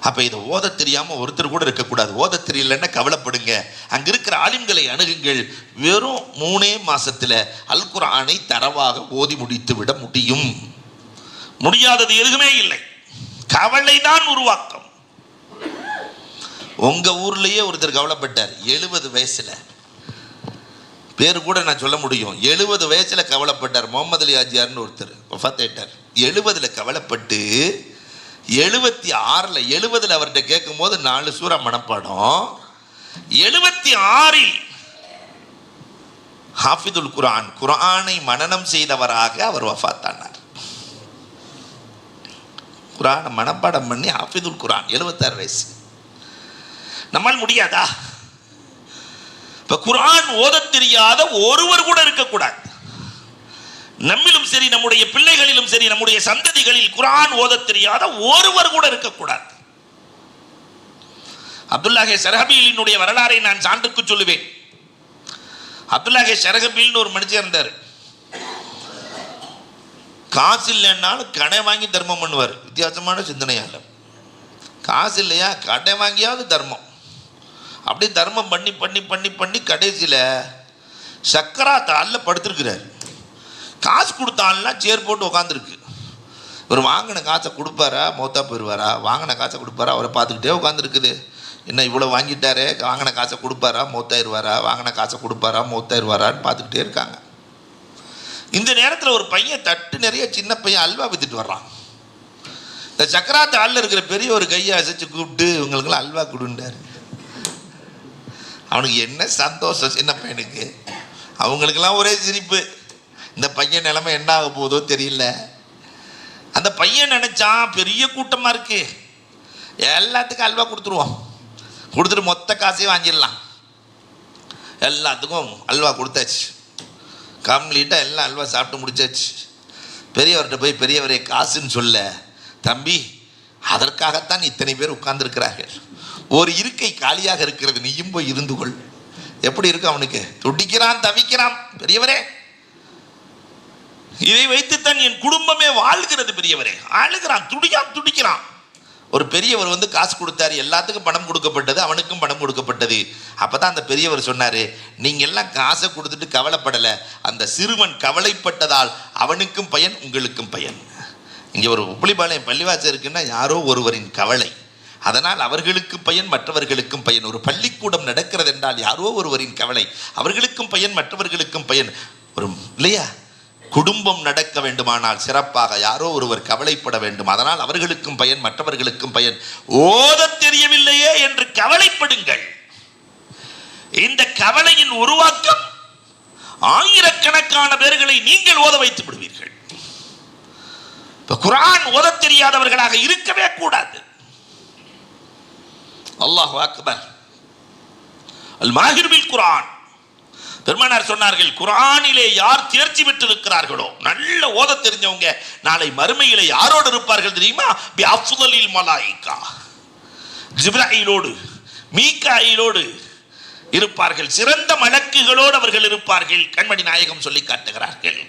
அப்போ இதை ஓத தெரியாமல் ஒருத்தர் கூட இருக்கக்கூடாது. ஓத தெரியலன்னா கவலைப்படுங்க, அங்கே இருக்கிற ஆலிம்களை அணுகுங்கள். வெறும் 3 மாசத்துல அல் குர்ஆனை தரவாக ஓதி முடித்து விட முடியும். முடியாதது எதுவுமே இல்லை. கவலை தான் உருவாக்கம். உங்க ஊர்லயே ஒருத்தர் கவலைப்பட்டார் 70 வயசுல, பேரு கூட நான் சொல்ல முடியும். 70 வயசுல கவலைப்பட்டார். முகமது அலி ஆஜியார்னு ஒருத்தர் வஃபாத்தாயிட்டார். 70ல் கவலைப்பட்டு 70ல் அவர்கிட்ட கேட்கும் போது 4 சூறா மனப்பாடம். 76ல் ஹாஃபிதுல் குர்ஆன், குர்ஆனை மனனம் செய்தவராக அவர் வஃபாத்தானார். குர்ஆனை மனப்பாடம் பண்ணி ஹாஃபிதுல் குர்ஆன் 76 வயசு. நம்மால் முடியாதா? இப்ப குர்ஆன் ஓத தெரியாத ஒருவர் கூட இருக்கக்கூடாது. நம்மிலும் சரி, நம்முடைய பிள்ளைகளிலும் சரி, நம்முடைய சந்ததிகளில் குர்ஆன் ஓத தெரியாத ஒருவர் கூட இருக்கக்கூடாது. அப்துல்லாஹே ஷரஹபீலினுடைய வரலாறை நான் சான்றுக்கு சொல்லுவேன். அப்துல்லாஹே ஷரஹபீல்னு ஒரு மனுஷன் இருந்தார். காசு இல்லைன்னாலும் கடை வாங்கி தர்மம் பண்ணுவார். வித்தியாசமான சிந்தனையாளர். காசு இல்லையா, கடை வாங்கியாவது தர்மம். அப்படி தர்மம் பண்ணி பண்ணி பண்ணி பண்ணி கடைசியில் சக்கராத் ஹாலில் படுத்திருக்கிறார். காசு கொடுத்தாலாம் சேர் போட்டு உட்காந்துருக்கு. இவர் வாங்கின காசை கொடுப்பாரா, மௌத்தா போயிடுவாரா? வாங்கின காசை கொடுப்பாரா? அவரை பார்த்துக்கிட்டே உட்காந்துருக்குது. என்ன இவ்வளோ வாங்கிட்டாரே, வாங்கின காசை கொடுப்பாரா, மௌத்தாயிருவாரா? வாங்கின காசை கொடுப்பாரா, மௌத்தாயிருவாரான்னு பார்த்துக்கிட்டே இருக்காங்க. இந்த நேரத்தில் ஒரு பையன் தட்டு நிறைய சின்ன பையன் அல்வா வித்துட்டு வர்றான். இந்த சக்கராத்து ஹாலில் இருக்கிற பெரிய ஒரு கையை அசைச்சு கூப்பிட்டு இவங்களுக்கெல்லாம் அல்வா கொடுண்டாரு. அவனுக்கு என்ன சந்தோஷம் சின்ன பையனுக்கு. அவங்களுக்கெல்லாம் ஒரே சிரிப்பு. இந்த பையன் நிலைமை என்ன ஆக போதோ தெரியல. அந்த பையன் நினைச்சான் பெரிய கூட்டமாக இருக்கு, எல்லாத்துக்கும் அல்வா கொடுத்துருவோம், கொடுத்துட்டு மொத்த காசையும் வாங்கிடலாம். எல்லாத்துக்கும் அல்வா கொடுத்தாச்சு. கம்ப்ளீட்டாக எல்லாம் அல்வா சாப்பிட்டு முடிச்சாச்சு. பெரியவர்கிட்ட போய், பெரியவரே காசுன்னு சொல்ல, தம்பி அதற்காகத்தான் இத்தனை பேர் உட்கார்ந்துருக்கிறார்கள். ஒரு இருக்கை காலியாக இருக்கிறது, நீயும் போய் இருந்து கொள். எப்படி இருக்கு அவனுக்கு? துடிக்கிறான், தவிக்கிறான். பெரியவரே இதை வைத்துத்தான் என் குடும்பமே வாழ்கிறது. பெரியவரே அழுகிறான், துடிக்கிறான். ஒரு பெரியவர் வந்து காசு கொடுத்தாரு, எல்லாத்துக்கும் பணம் கொடுக்கப்பட்டது, அவனுக்கும் பணம் கொடுக்கப்பட்டது. அப்பதான் அந்த பெரியவர் சொன்னாரு, நீங்க எல்லாம் காசை கொடுத்துட்டு கவலைப்படலை, அந்த சிறுவன் கவலைப்பட்டதால் அவனுக்கும் பயன், உங்களுக்கும் பயன். இங்கே ஒரு உப்புளிபாளையம் பள்ளிவாசல் இருக்குன்னா யாரோ ஒருவரின் கவலை, அதனால் அவர்களுக்கும் பயன், மற்றவர்களுக்கும் பயன். ஒரு பள்ளிக்கூடம் நடக்கிறது என்றால் யாரோ ஒருவரின் கவலை, அவர்களுக்கும் பயன், மற்றவர்களுக்கும் பயன். ஒரு இல்லையா, குடும்பம் நடக்க வேண்டுமானால் சிறப்பாக யாரோ ஒருவர் கவலைப்பட வேண்டும், அதனால் அவர்களுக்கும் பயன், மற்றவர்களுக்கும் பயன். ஓத தெரியவில்லையே என்று கவலைப்படுங்கள். இந்த கவலையின் உருவாக்கம் ஆயிரக்கணக்கான பேர்களை நீங்கள் ஓத வைத்து விடுவீர்கள். இப்ப குர்ஆன் ஓத தெரியாதவர்களாக இருக்கவே கூடாது. அல்லாஹு அக்பர். அல் மாஹிர் பில் குர்ஆன். பெருமானார் சொன்னார்கள், குர்ஆனிலே யார் தேர்ச்சி பெற்றிருக்கிறார்களோ, நல்ல ஓத தெரிஞ்சவங்க, நாளை மறுமையிலே யாரோடு இருப்பார்கள் தெரியுமா? பி அஃதலில் மலாயிகா, ஜிப்ராயிலோடு, மீகாயிலோடு இருப்பார்கள். சிறந்த மலக்குகளோடு அவர்கள் இருப்பார்கள். கண்மணி நாயகம் சொல்லி காட்டுகிறார்கள்.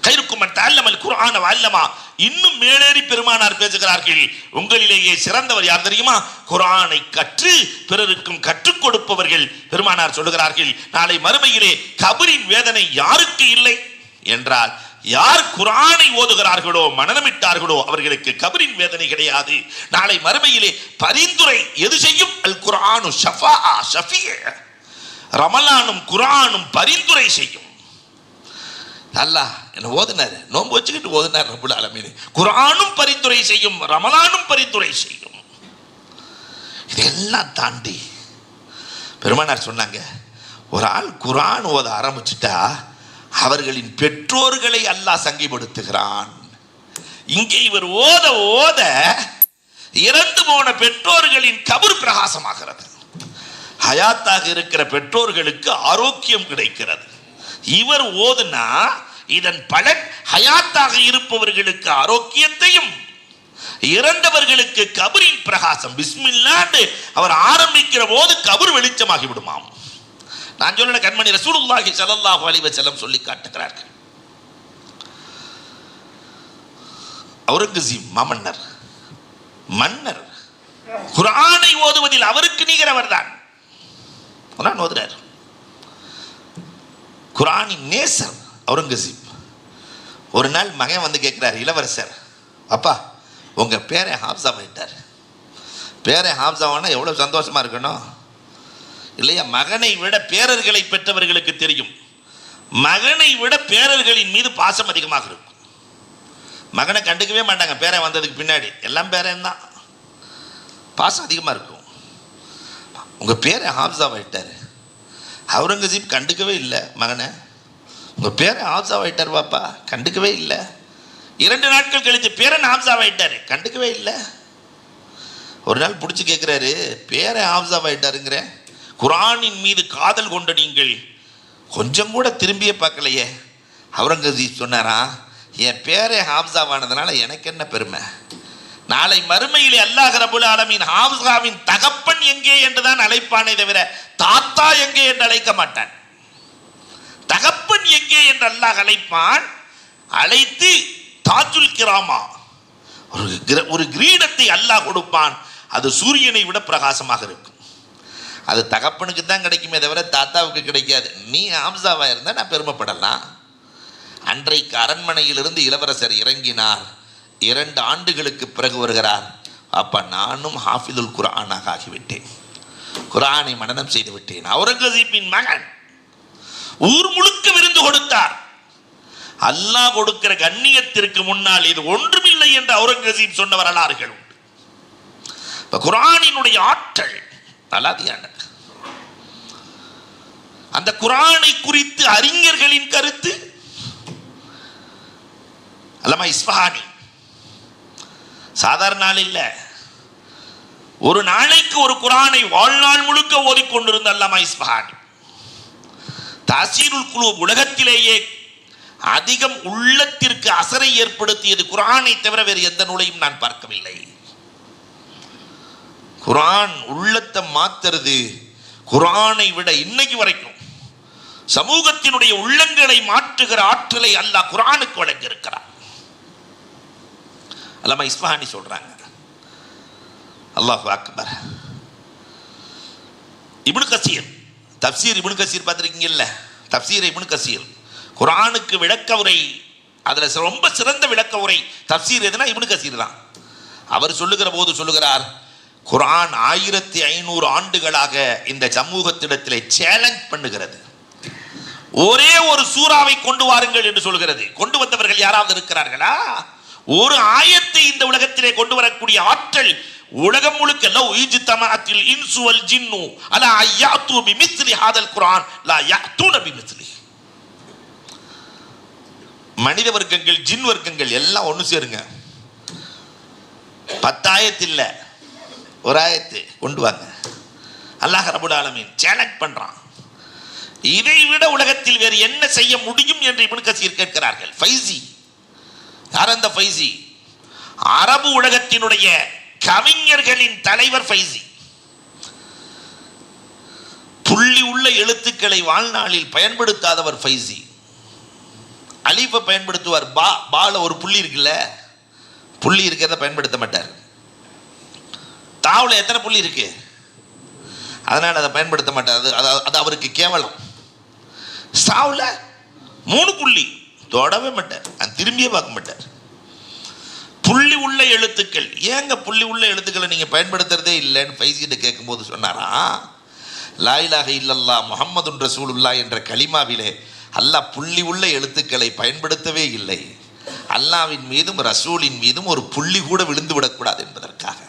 கைருக்கும் மன் தஅல்லமல் குர்ஆன வஅல்லமா. இன்னும் மேலேறி பெருமானார் பேசுகிறார்கள், உங்களிலேயே சிறந்தவர் யார் தெரியுமா? குர்ஆனை கற்று பிறருக்கும் கற்றுக் கொடுப்பவர்கள். பெருமானார் சொல்லுகிறார்கள், நாளை மறுமையிலே கபரின் வேதனை யாருக்கு இல்லை என்றால், யார் குர்ஆனை ஓதுகிறார்களோ, மனனமிட்டார்களோ, அவர்களுக்கு கபரின் வேதனை கிடையாது. நாளை மறுமையிலே பரிந்துரை எது செய்யும்? அல் குர்ஆனு ஷஃபாஅ ஷஃபிய. ரமலானும் குர்ஆனும் பரிந்துரை செய்யும். அல்லாஹ் என்ன ஓதுனார், நோன்பு வச்சுக்கிட்டு ஓதுனார் ரப்புல் ஆலமீன். குர்ஆனும் பரிந்துரை செய்யும், ரமலானும் பரிந்துரை செய்யும். இதெல்லாம் தாண்டி பெருமானார் சொன்னாங்க, ஒரு ஆள் குர்ஆன் ஓத ஆரம்பிச்சுட்டா அவர்களின் பெற்றோர்களை அல்லாஹ் சங்கிப்படுத்துகிறான். இங்கே இவர் ஓத ஓத இறந்து போன பெற்றோர்களின் கபர் பிரகாசமாகிறது. ஹயாத்தாக இருக்கிற பெற்றோர்களுக்கு ஆரோக்கியம் கிடைக்கிறது. இவர் ஓதுனா இதன் பலன் ஹயாத்தாக இருப்பவர்களுக்கு ஆரோக்கியத்தையும், இறந்தவர்களுக்கு கபரின் பிரகாசம். பிஸ்மில்லாஹ் அவர் ஆரம்பிக்கிற போது கபர் வெளிச்சமாகி விடுமாம். நான் சொல்ல கண்மணி ரசூலுல்லாஹி ஸல்லல்லாஹு அலைஹி வஸல்லம் சொல்லி காட்டுகிறார்கள். அவுரங்கசீப் மாமன்னர், மன்னர், குர்ஆனை ஓதுவதில் அவருக்கு நிகரவர் தான். குர்ஆன் ஓதுறார். குர்ஆனின் நேசர் அவுரங்கசீப். ஒரு நாள் மகன் வந்து கேட்கிறார், இளவரசர் அப்பா உங்க பேரை ஹாப்ஸா ஆயிட்டார். பேரை ஹாப்ஸாவானா எவ்வளவு சந்தோஷமா இருக்கணும் இல்லையா? மகனை விட பேரர்களை பெற்றவர்களுக்கு தெரியும், மகனை விட பேரர்களின் மீது பாசம் அதிகமாக இருக்கும். மகனை கண்டுக்கவே மாட்டாங்க பேரை வந்ததுக்கு பின்னாடி, எல்லாம் பேரன் தான், பாசம் அதிகமாக இருக்கும். உங்கள் பேரை ஹாப்ஸா ஆயிட்டார். அவுரங்கசீப் கண்டுக்கவே இல்லை மகனை. உங்கள் பேரை ஹாப்ஸா ஆயிட்டார் பாப்பா, கண்டுக்கவே இல்லை. 2 நாட்கள் கழித்து பேரன் ஹாப்ஸா ஆயிட்டார், கண்டுக்கவே இல்லை. ஒரு நாள் பிடிச்சி கேட்குறாரு, பேரை ஹாப்ஸா ஆயிட்டாருங்கிற, குர்ஆனின் மீது காதல் கொண்ட நீங்கள் கொஞ்சம் கூட திரும்பியே பார்க்கலையே. அவுரங்கசீப் சொன்னாரா, என் பேரே ஹாப்ஸாவானதுனால எனக்கு என்ன பெருமை, நாளை மறுமையிலே அல்லாஹ் ரப்புல் ஆலமீன் ஹாப்ஸாவின் தகப்பன் எங்கே என்றுதான் அழைப்பானே தவிர தாத்தா எங்கே என்று அழைக்க மாட்டான். தகப்பன் எங்கே என்று அல்லாஹ் அழைப்பான். அழைத்து தாஜுல் கிராமா, ஒரு கிரீடத்தை அல்லாஹ் கொடுப்பான். அது சூரியனை விட பிரகாசமாக இருக்கும். அது தகப்பனுக்கு தான் கிடைக்குமே தவிர தாத்தாவுக்கு கிடைக்காது. நீ ஹாப்ஸாவா இருந்தால் நான் பெருமைப்படலாம். அன்றைக்கு அரண்மனையிலிருந்து இளவரசர் இறங்கினார். 2 ஆண்டுகளுக்கு பிறகு வருகிறார். அப்ப நானும் ஹாஃபிதுல் குர்ஆனாக ஆகிவிட்டேன், குர்ஆனை மனனம் செய்து விட்டேன். அவுரங்கசீப்பின் மகன் ஊர் முழுக்க விருந்து கொடுத்தார். அல்லாஹ் கொடுக்கிற கண்ணியத்திற்கு முன்னால் இது ஒன்றுமில்லை என்று அவுரங்கசீப் சொன்ன வரலாறுகள் உண்டு. இப்ப குர்ஆனினுடைய ஆற்றல் அலாதியானது. அந்த குர்ஆனை குறித்து அறிஞர்களின் கருத்து, அல்லாமா இஸ்ஃபஹானி சாதாரண நாள் இல்ல, ஒரு நாளைக்கு ஒரு குர்ஆனை வாழ்நாள் முழுக்க ஓதிக்கொண்டிருந்த அல்லாமா இஸ்ஃபஹானி. தாசீருல் குலூப், உலகத்திலேயே அதிகம் உள்ளத்திற்கு அசரை ஏற்படுத்தியது குர்ஆனை தவிர வேறு எந்த நூலையும் நான் பார்க்கவில்லை. குர்ஆன் உள்ளத்தை மாத்துறது. குர்ஆனை விட இன்னைக்கு வரைக்கும் சமூகத்தினுடைய உள்ளங்களை மாற்றுகிற ஆற்றலை அல்லாஹ் குர்ஆனுக்கு வழங்கியிருக்கிறார். அல்லாமா இஸ்ஃபஹானி சொல்றாங்க, அல்லாஹு அக்பர். இப்னு கசீர் தப்சீர், இப்னு கசீர் பார்த்துருக்கீங்கல்ல, தப்சீர் இப்னு கசீர், குர்ஆனுக்கு விளக்க உரை, அதில் ரொம்ப சிறந்த விளக்க உரை தப்சீர் எதுனா இப்னு கசீர் தான். அவர் சொல்லுகிற போது சொல்லுகிறார், குர்ஆன் 1500 ஆண்டுகளாக இந்த சமூகத்திடத்திலே சேலஞ்ச் பண்ணுகிறது. ஒரே ஒரு சூறாவை கொண்டு வாருங்கள் என்று சொல்கிறது. கொண்டு வந்தவர்கள் யாராவது இருக்கிறார்களா? ஒரு ஆயத்தை இந்த உலகத்திலே கொண்டு வரக்கூடிய ஆற்றல் உலகம் முழுக்க லவ் இஜ்தமஅத்தில் இன்சு வல் ஜின்னு அலா அய்யாத்து பிமிஸ்லி ஹாதல் குர்ஆன் லா யஅத்தூன பிமிஸ்லி. மனித வர்க்கங்கள், ஜின் வர்க்கங்கள் எல்லாம் ஒன்று சேருங்க, 10 ஆயத்து இல்ல, ஒரு ஆயத்து கொண்டு வாங்க. அல்லாஹ் ரப்பல் ஆலமீன் சேலஞ்ச் பண்றான். இதை விட உலகத்தில் வேறு என்ன செய்ய முடியும் என்று இப்னு கசீர் கேட்கிறார்கள். ஃபைசி யார்? அந்த ஃபைசி அரபு உலகத்தினுடைய கவிஞர்களின் தலைவர் ஃபைசி. புள்ளி உள்ள எழுத்துக்களை வாழ்நாளில் பயன்படுத்தாதவர் ஃபைசி. அலிஃபை பயன்படுத்துவார், பால ஒரு புள்ளி இருக்குல்ல, புள்ளி இருக்கிறத பயன்படுத்த மாட்டார். தாவுல எத்தனை புள்ளி இருக்கு, அதனால் அதை பயன்படுத்த மாட்டார். அது அவருக்கு கேவலம். சாவுல 3 புள்ளி தொடவே மாட்டார், திரும்பியே பார்க்க மாட்டார். புள்ளி உள்ள எழுத்துக்கள், ஏங்க புள்ளி உள்ள எழுத்துக்களை நீங்க பயன்படுத்துறதே இல்லைன்னு ஃபைஸிட்ட கேட்கும்போது சொன்னாரா, லா இலாஹ இல்லல்லாஹ் முஹம்மதுன் ரசூலுல்லாஹ் என்ற கலிமாவிலே அல்லாஹ் புள்ளி உள்ள எழுத்துக்களை பயன்படுத்தவே இல்லை. அல்லாஹ்வின் மீதும் ரசூலின் மீதும் ஒரு புள்ளி கூட விழுந்து விடக்கூடாது என்பதற்காக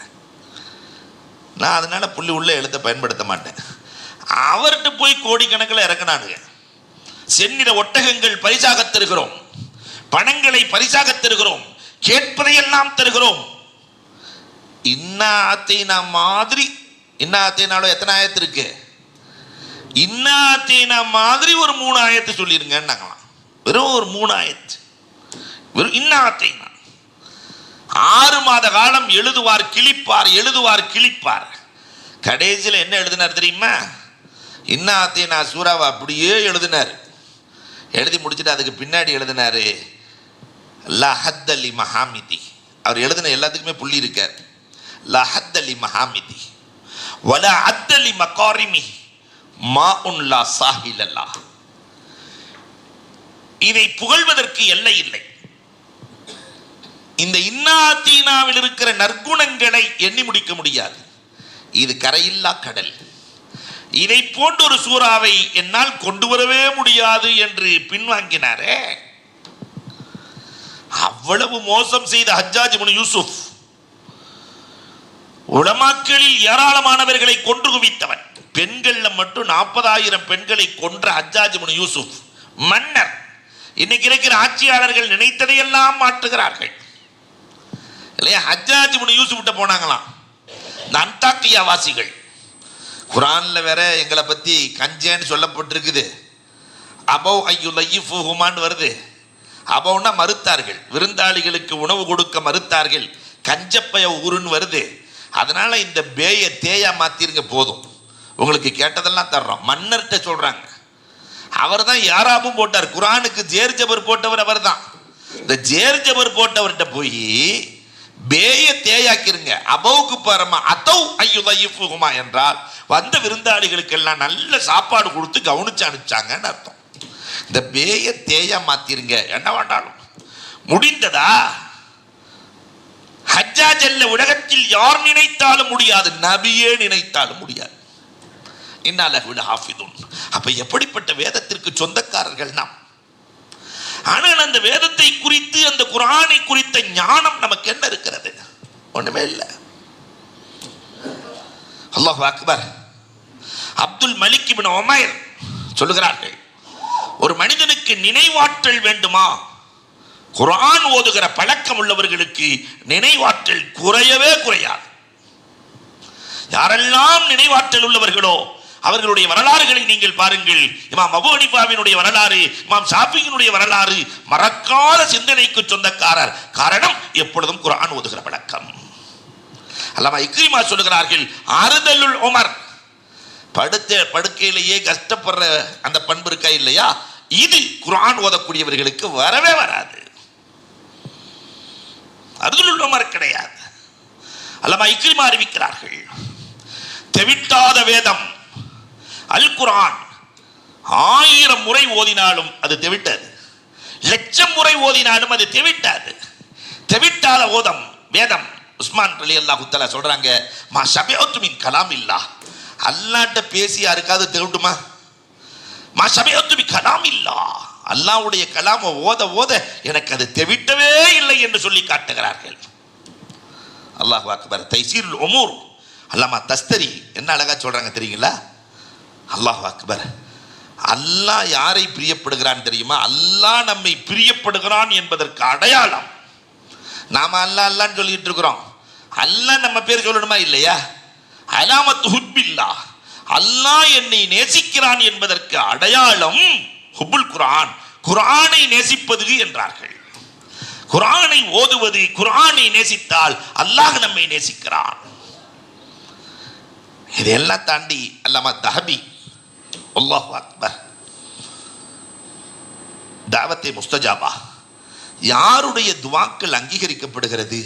நான் அதனால புள்ளி உள்ள எழுத்தை பயன்படுத்த மாட்டேன். அவர்கிட்ட போய் கோடிக்கணக்கில் இறங்கினானுங்க. செந்நிற ஒட்டகங்கள் பரிசாக தருகிறோம், பணங்களை பரிசாக தருகிறோம், கேட்பதையெல்லாம் தருகிறோம். இன்னாத்தீனா மாதிரி, இன்னாத்தீனால எத்தனை ஆயத்து இருக்கு, இன்னாத்தீனா மாதிரி ஒரு 3 ஆயத்து சொல்லிருங்கன்னாங்களாம். வெறும் ஒரு 3 ஆயத்து, வெறும் இன்னாத்தீனா. 6 மாத காலம் எழுதுவார் கிழிப்பார், எழுதுவார் கிழிப்பார். கடைசியில் என்ன எழுதினார் தெரியுமா? இன்னாத்தீனா சூறாவை அப்படியே எழுதினார். எழுதி முடிச்சுட்டு அதுக்கு பின்னாடி எழுதினாரு லஹத் அலி மஹாமிதி. அவர் எழுதின எல்லாத்துக்குமே புள்ளி இருக்கார். லஹத் அலி மஹாமிதி வலா அத்தலி மகாரிமி மாஉன் லா சாஹிலல்லா. இதை புகழ்வதற்கு எல்லை இல்லை. இந்த இன்னாத்தீனாவில் இருக்கிற நற்குணங்களை எண்ணி முடிக்க முடியாது. இது கரையில்லா கடல். இதை போன்ற ஒரு சூறாவை என்னால் கொண்டு வரவே முடியாது என்று பின்வாங்கினாரே. அவ்வளவு மோசம் செய்த ஹஜ்ஜாஜ் இப்னு யூசுப், உலமாக்களில் ஏராளமானவர்களை கொன்று குவித்தவன். பெண்கள்ல மட்டும் 40,000 பெண்களை கொன்ற ஹஜ்ஜாஜ் இப்னு யூசுப் மன்னர். இன்னைக்கு இருக்கிற ஆட்சியாளர்கள் நினைத்ததையெல்லாம் மாற்றுகிறார்கள் இல்லையா? ஹஜ்ஜாஜ் இப்னு யூசுப் கிட்ட போனாங்களாம் இந்த அந்தாக்கியா வாசிகள். குரான்ல வேற எங்களை பத்தி கஞ்சேன்னு சொல்லப்பட்டிருக்குது. அபவ் ஐயுலைஃபுஹுமான்னு வருது. அபவுன்னா மறுத்தார்கள், விருந்தாளிகளுக்கு உணவு கொடுக்க மறுத்தார்கள். கஞ்சப்பய ஊருன்னு வருது. அதனால இந்த பேயை தேயா மாத்திருங்க, போதும், உங்களுக்கு கேட்டதெல்லாம் தர்றோம். மன்னர்கிட்ட சொல்றாங்க. அவர் தான் யாராபும் போட்டார். குரானுக்கு ஜேர் ஜபர் போட்டவர் அவர் தான். இந்த ஜேர் ஜபர் போட்டவர்கிட்ட போய் பேய தேயாக்கிருங்க, அபவுக்கு பரமா அதவ் ஐயுலைஃபுஹுமா என்றால் வந்த விருந்தாளிகளுக்கு எல்லாம் நல்ல சாப்பாடு கொடுத்து கவனிச்சு அனுப்பிச்சாங்கன்னு அர்த்தம். இந்த பேய தேயா மாத்திருங்க, என்ன வேண்டாலும். முடிந்ததா? ஹஜ்ஜாஜ் அல்ல, உலகத்தில் யார் நினைத்தாலும் முடியாது, நபியே நினைத்தாலும் முடியாது. இன்னாலஹு லஹாஃபிதுன். அப்ப எப்படிப்பட்ட வேதத்திற்கு சொந்தக்காரர்கள் நாம். ஆனால் அந்த வேதத்தை குறித்து, அந்த குர்ஆனை குறித்த ஞானம் நமக்கு என்ன இருக்கிறது? ஒண்ணுமே இல்லை. அல்லாஹு அக்பர். அப்துல் மலிக் இப்னு உமைர் சொல்லுகிறார்கள், ஒரு மனிதனுக்கு நினைவாற்றல் வேண்டுமா? குர்ஆன் ஓதுகிற பழக்கம் உள்ளவர்களுக்கு நினைவாற்றல் குறையவே குறையாது. யாரெல்லாம் நினைவாற்றல் உள்ளவர்களோ அவர்களுடைய வரலாறுகளை நீங்கள் பாருங்கள். இமாம் அபூ ஹனீஃபாவினுடைய வரலாறு, இமாம் ஷாஃபியினுடைய வரலாறு மறக்காத சிந்தனைக்கு சொந்தக்காரர். காரணம், எப்பொழுதும் குர்ஆன் ஓதுகிற பழக்கம். அல்லாமா இக்ரிமா சொல்லுகிறார்கள், ஆறுதலுல் உமர், படுக்கையிலேயே கஷ்டப்படுற அந்த பண்பு இருக்கா இல்லையா, இது குர்ஆன் ஓதக்கூடியவர்களுக்கு வரவே வராது. அர்துல் உமர் கிடையாது. அல்லமா இக்ரிமா அறிவிக்கிறார்கள், தெவிட்டாத வேதம் அல் குர்ஆன் 1000 முறை ஓதினாலும் அது தெவிட்டாது, 1,00,000 முறை ஓதினாலும் அது தெவிட்டாது. தெவிட்டாத ஓதம் வேதம். உஸ்மான் ரலியல்லாஹு தஆலா சொல்றாங்க, மா ஷபிஅத்து மின் கலாமில்லாஹ், அல்லாஹ்ட்ட பேசி யாருக்காவது தெவிட்டுமா? மா ஷபிஅத்து மின் கலாமில்லாஹ், அல்லாஹ்வுடைய கலாமை ஓத ஓத எனக்கு அது தெவிட்டவே இல்லை என்று சொல்லி காட்டுகிறார்கள். அல்லாஹு அக்பர். தைசீருல் உமூர் அல்லாமா தஸ்தரி என்ன அழகா சொல்றாங்க தெரியுங்களா? அல்லாஹு அக்பர். அல்லாஹ் யாரை பிரியப்படுகிறான் தெரியுமா? அல்லாஹ் நம்மை பிரியப்படுகிறான் என்பதற்கு அடையாளம். நாம அல்லாஹ் அல்லான்னு சொல்லிட்டு இருக்கிறோம். அல்லாஹ் நம்ம பேர் சொல்லணுமா இல்லையா? அலாமத்து ஹுப்பில்லாஹ், அல்லாஹ் என்னை நேசிக்கிறான் என்பதற்கு அடையாளம் ஹுப்புல் குர்ஆன், குர்ஆனை நேசிப்பது என்றார்கள். குர்ஆனை ஓதுவது, குர்ஆனை நேசித்தால் அல்லாஹ் நம்மை நேசிக்கிறான். இதெல்லாம் தாண்டி அல்லாமா தஹபி, அல்லாஹு அக்பர், தாவத்தே முஸ்தஜாபா, யாருடைய துவாக்கள் அங்கீகரிக்கப்படுகிறது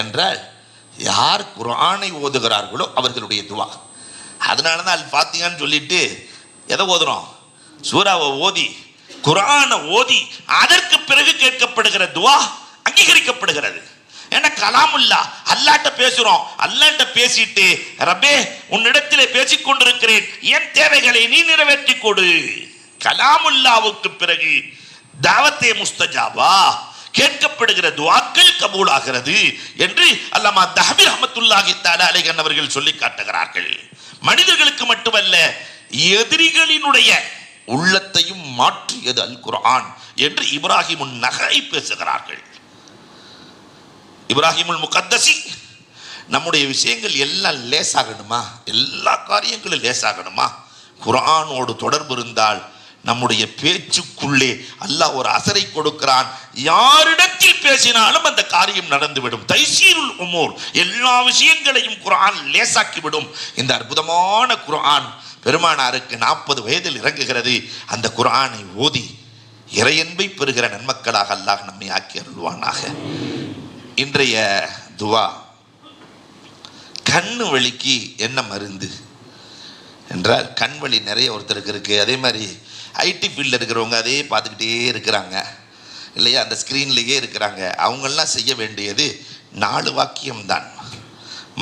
என்றால் யார் குர்ஆனை ஓதுகிறார்களோ அவர்களுடைய துவா. அதனால தான் அல் ஃபாத்திஹான்னு சொல்லிட்டு எதை ஓதுறோம்? சூராவை ஓதி குர்ஆனை ஓதி அதற்கு பிறகு கேட்கப்படுகிற துவா அங்கீகரிக்கப்படுகிறது. ஏன்னா கலாமுல்லா, அல்லாஹ்ட்ட பேசுறோம், அல்லாஹ்ட்ட பேசிட்டு ரப்பே உன்னிடத்திலே பேசிக் கொண்டிருக்கிறேன், என் தேவைகளை நீ நிறைவேற்றி கொடு. கலாமுல்லாவுக்கு பிறகு தாவத்தே முஸ்தஜாபா, கேட்கப்படுகிற துஆக்கள் கபூலாகிறது என்று அல்லாமா தஹபி ரஹ்மத்துல்லாஹி தஆலா அலைஹி அவர்கள் சொல்லி காட்டுகிறார்கள். மனிதர்களுக்கு மட்டுமல்ல, எதிரிகளினுடைய உள்ளத்தையும் மாற்றியது அல் குர்ஆன் என்று இப்ராஹிமுன் நகை பேசுகிறார்கள். இப்ராஹிமுல் முகத்தசி, நம்முடைய விஷயங்கள் எல்லாம் லேசாகணுமா, எல்லா காரியங்களும் லேசாகணுமா, குர்ஆனோடு தொடர்பு இருந்தால் நம்முடைய பேச்சுக்குள்ளே அல்லாஹ் ஒரு அசரை கொடுக்கிறான். யாரிடத்தில் பேசினாலும் அந்த காரியம் நடந்துவிடும். தைசீருல் உமூர், எல்லா விஷயங்களையும் குர்ஆன் லேசாக்கிவிடும். இந்த அற்புதமான குர்ஆன் பெருமானாருக்கு 40 வயதில் இறங்குகிறது. அந்த குர்ஆனை ஓதி இறையன்பை பெறுகிற நன்மக்களாக அல்லாஹ் நம்மை ஆக்கி அருள்வானாக. இன்றைய துவா, கண்ணு வலிக்கு என்ன மருந்து என்றால், கண் வலி நிறைய ஒருத்தருக்கு இருக்கு. அதே மாதிரி ஐடி ஃபீல்டில் இருக்கிறவங்க அதே பார்த்துக்கிட்டே இருக்கிறாங்க இல்லையா, அந்த ஸ்க்ரீன்லேயே இருக்கிறாங்க. அவங்கெல்லாம் செய்ய வேண்டியது 4 வாக்கியம்தான்.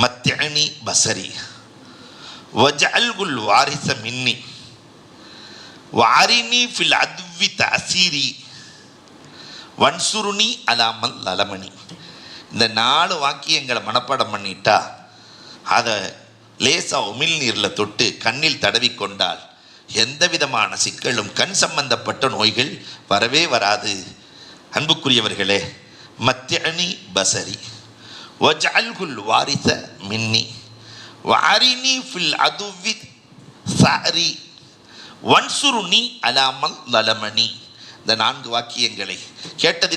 மத்யனி பசரி வஜஅல்குல் வாரிச மின்னி வாரினி ஃபில் அத்வி தஅசீரி வன்சுருனி அலாமல் லலமணி. இந்த 4 வாக்கியங்களை மனப்பாடம் பண்ணிட்டா அதை லேசாக உமிழ்நீரில் தொட்டு கண்ணில் தடவி கொண்டால் எந்த விதமான சிக்கலும், கண் சம்பந்தப்பட்ட நோய்கள் வரவே வராது. அன்புக்குரியவர்களே, மத்யனி பசரி வஜஅல்குல் வாரிச மின்னி வாரினி ஃபில் அதுவி சாரி வன்சுருனி அலாமல் லலமணி. இந்த 4 வாக்கியங்களை கேட்டதின்